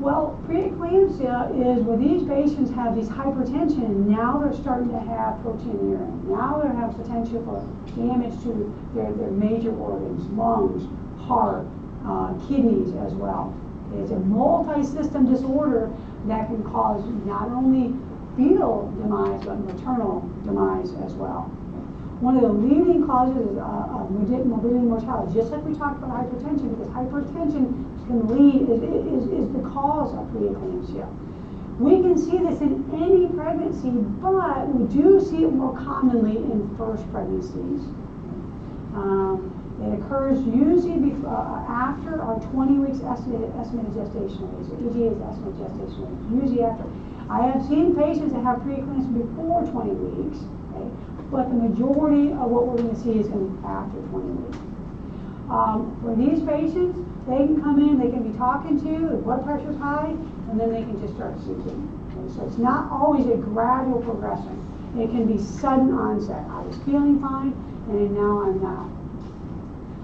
Well, preeclampsia is where these patients have these hypertension, and now they're starting to have protein in urine. Now they have potential for damage to their major organs, lungs, heart, kidneys as well. It's a multi-system disorder that can cause not only fetal demise but maternal demise as well. One of the leading causes of morbidity and mortality, just like we talked about hypertension, because hypertension can lead is the cause of preeclampsia. We can see this in any pregnancy, but we do see it more commonly in first pregnancies. It occurs usually after our 20 weeks estimated gestational age. So EG is estimated gestational age. Usually after. I have seen patients that have preeclampsia before 20 weeks, okay? But the majority of what we're going to see is going to be after 20 weeks. For these patients, they can come in, they can be talking to, the blood pressure's high, and then they can just start seizing. Okay? So it's not always a gradual progression. It can be sudden onset. I was feeling fine, and now I'm not.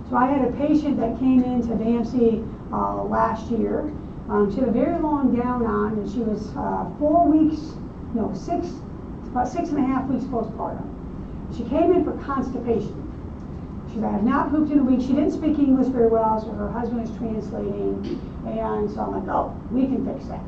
So I had a patient that came into BAMC last year. She had a very long gown on, and she was about 6.5 weeks postpartum. She came in for constipation. She said, I have not pooped in a week. She didn't speak English very well, so her husband is translating. And so I'm like, oh, we can fix that.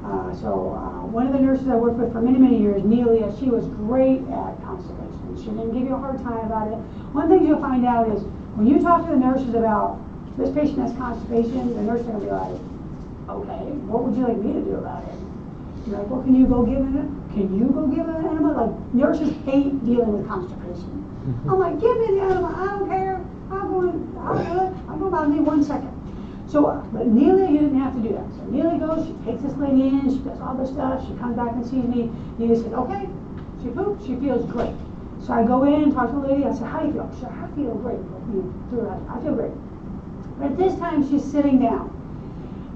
One of the nurses I worked with for many, many years, Nelia, she was great at constipation. She didn't give you a hard time about it. One thing you'll find out is when you talk to the nurses about this patient has constipation, the nurse is going to be like, okay, what would you like me to do about it? You're like, well, can you go give it an enema? Like, nurses hate dealing with constipation. I'm like, give me the enema, I don't care. I'll do it. I'll go about in 1 second. So, but Nelia, you didn't have to do that. So Nelia goes, she takes this lady in, she does all this stuff, she comes back and sees me. Nelia says, okay, she pooped, she feels great. So I go in, talk to the lady, I said, how do you feel? She said, I feel great. I feel great. But at this time, she's sitting down.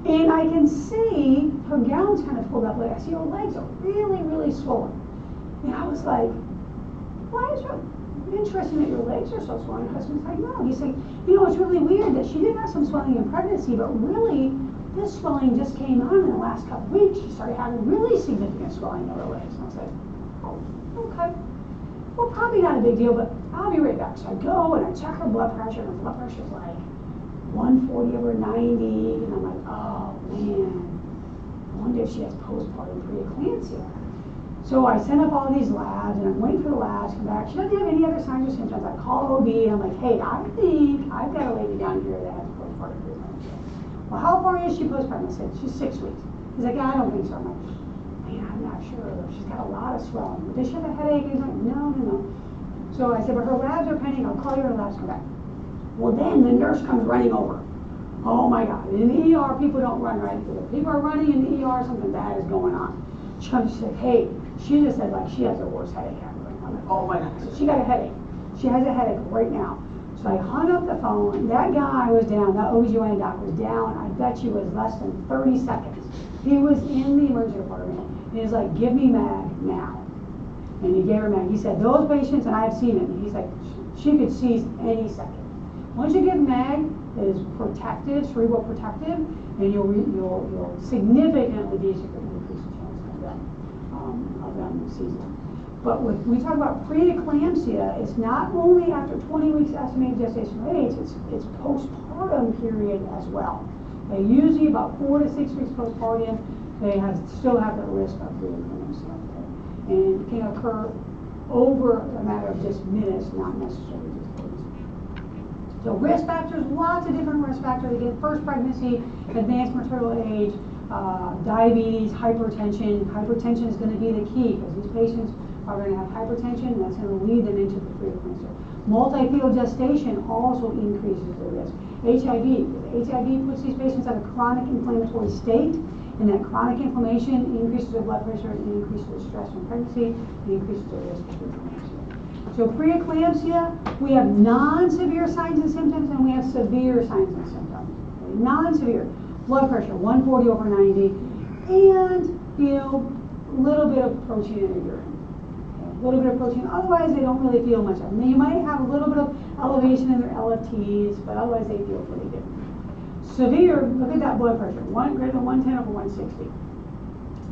And I can see her gown's kind of pulled up, like I see her legs are really, really swollen. And I was like, why is it interesting that your legs are so swollen? Her husband's like, no. He's like, you know, it's really weird that she did have some swelling in pregnancy, but really, this swelling just came on in the last couple of weeks. She started having really significant swelling of her legs. And I was like, oh, okay. Well, probably not a big deal, but I'll be right back. So I go and I check her blood pressure, and her blood pressure's like 140/90, and I'm like, oh man, I wonder if she has postpartum preeclampsia. So I send up all these labs, and I'm waiting for the labs to come back. She doesn't have any other signs or symptoms. I call OB, and I'm like, hey, I think I've got a lady down here that has postpartum preeclampsia. Well, how far is she postpartum? I said, she's 6 weeks. He's like, I don't think so. I'm like, man, I'm not sure. She's got a lot of swelling. But does she have a headache? He's like, no. So I said, but her labs are pending. I'll call you when her labs come back. Well, then the nurse comes running over. Oh my God. In the ER, people don't run right. If people are running in the ER, something bad is going on. She comes and said, hey, she just said like she has the worst headache ever. I'm like, oh my God. So she got a headache. She has a headache right now. So I hung up the phone. That guy was down. That OBGYN doc was down. I bet you was less than 30 seconds. He was in the emergency department. And he's like, give me Mag now. And he gave her Mag. He said, those patients, and I've seen it, he's like, she could seize any second. Once you give Mag, it is protective, cerebral protective, and you'll significantly decrease the chance of them seizing. But we talk about preeclampsia, it's not only after 20 weeks estimated gestational age, it's postpartum period as well. They usually about 4 to 6 weeks postpartum, they still have the risk of preeclampsia. And it can occur over a matter of just minutes, not necessarily just days. So risk factors, lots of different risk factors. Again, first pregnancy, advanced maternal age, diabetes, hypertension. Hypertension is going to be the key because these patients are going to have hypertension, and that's going to lead them into the preeclampsia. Multi-fetal gestation also increases the risk. HIV, because HIV puts these patients at a chronic inflammatory state, and that chronic inflammation increases their blood pressure, and increases their stress from pregnancy, and increases their risk of preeclampsia. So preeclampsia, we have non-severe signs and symptoms, and we have severe signs and symptoms. Okay? Non-severe, blood pressure 140/90, and a little bit of protein in the urine. A little bit of protein. Otherwise, they don't really feel much of it. You might have a little bit of elevation in their LFTs, but otherwise they feel pretty good. Severe, look at that blood pressure, greater than 110/160.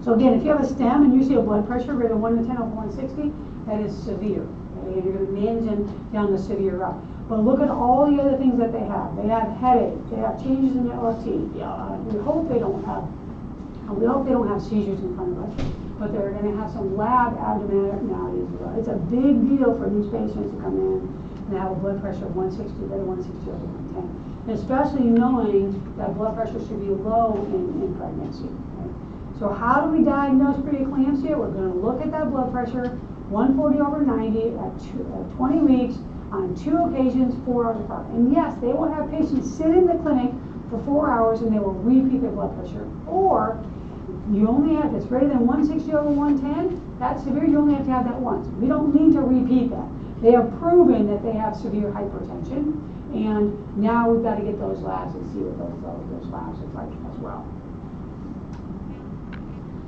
So again, if you have a stem and you see a blood pressure greater than 110/160, that is severe. Okay? You're going to manage them down the severe route. But look at all the other things that they have. They have headache. They have changes in their LFT. We hope they don't have seizures in front of us, but they're going to have some lab abnormalities as well. It's a big deal for these patients to come in and have a blood pressure of 160, greater than 160/110. And especially knowing that blood pressure should be low in pregnancy. Right? So how do we diagnose preeclampsia? We're going to look at that blood pressure, 140/90 at 20 weeks on 2 occasions, 4 hours apart. And yes, they will have patients sit in the clinic for 4 hours and they will repeat their blood pressure. Or You only have, it's greater than 160/110, that's severe, you only have to have that once. We don't need to repeat that. They have proven that they have severe hypertension, and now we've got to get those labs and see what those labs look like as well.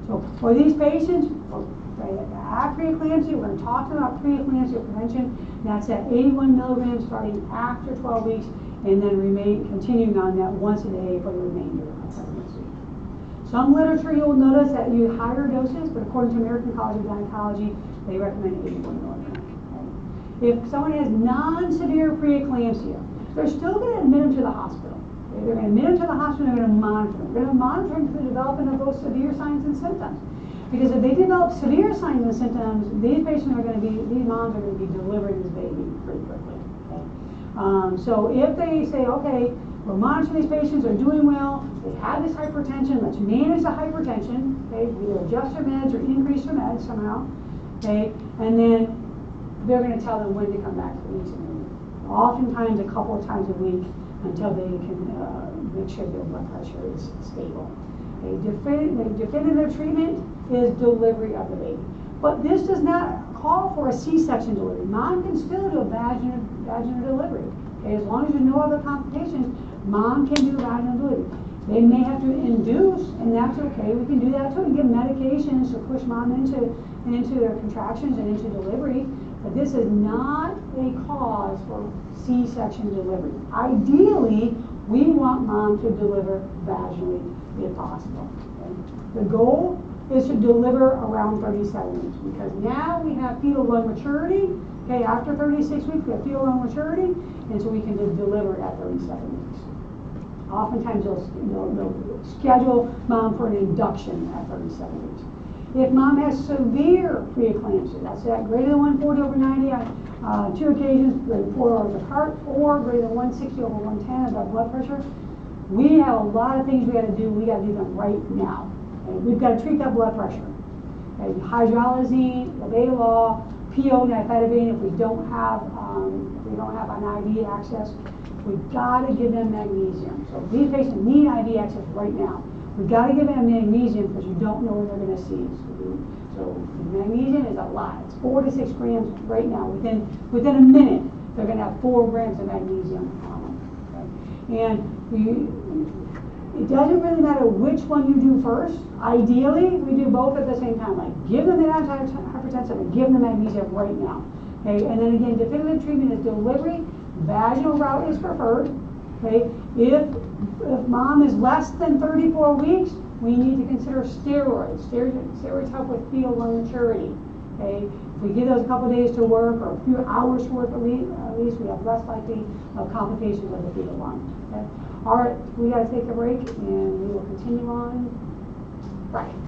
So for these patients, at preeclampsia, we're going to talk about preeclampsia prevention. That's at 81 milligrams starting after 12 weeks, and then continuing on that once a day for the remainder of pregnancy. Some literature you'll notice that use higher doses, but according to American College of Gynecology, they recommend 81 milligrams. Okay? If someone has non-severe preeclampsia, they're still going to admit them to the hospital. Okay? They're going to admit them to the hospital, they're going to monitor them. They're going to monitor them for the development of those severe signs and symptoms. Because if they develop severe signs and symptoms, these patients are going to be, these moms are going to be delivering this baby pretty quickly. Okay? So if they say, okay, we're monitoring these patients, they're doing well, they have this hypertension, let's manage the hypertension, okay, either adjust their meds or increase their meds somehow, okay, and then they're going to tell them when to come back for insulin. Oftentimes a couple of times a week until they can make sure their blood pressure is stable. Okay, definitive treatment is delivery of the baby. But this does not call for a C-section delivery. Mom can still do a vaginal delivery. Okay, as long as there's no other complications, mom can do vaginal delivery. They may have to induce, and that's okay. We can do that too, and give medications to push mom into their contractions and into delivery. But this is not a cause for C-section delivery. Ideally, we want mom to deliver vaginally if possible. Okay? The goal is to deliver around 37 weeks, because now we have fetal lung maturity. Okay, after 36 weeks, we have fetal lung maturity, and so we can deliver at 37 weeks. Oftentimes, they'll schedule mom for an induction at 37 weeks. If mom has severe preeclampsia, that's that greater than 140/90 on 2 occasions, greater than 4 hours apart, or greater than 160/110 of blood pressure, we have a lot of things we got to do. We got to do them right now. Okay? We've got to treat that blood pressure. Okay? Hydralazine, labetalol, PO nifedipine. If we don't have an IV access, we've got to give them magnesium. So these patients need IV access right now. We've got to give them magnesium because you don't know when they're going to seize. So magnesium is a lot. It's 4 to 6 grams right now. Within a minute, they're going to have 4 grams of magnesium on them. Okay? And it doesn't really matter which one you do first. Ideally, we do both at the same time. Like give them the antihypertensive and give them the magnesium right now. Okay? And then again, definitive treatment is delivery. Vaginal route is preferred. Okay? If mom is less than 34 weeks, we need to consider steroids. Steroids help with fetal lung maturity. Okay? If we give those a couple days to work or a few hours to work at least, we have less likely of complications of the fetal lung. Okay? All right, we got to take a break, and we will continue on Friday.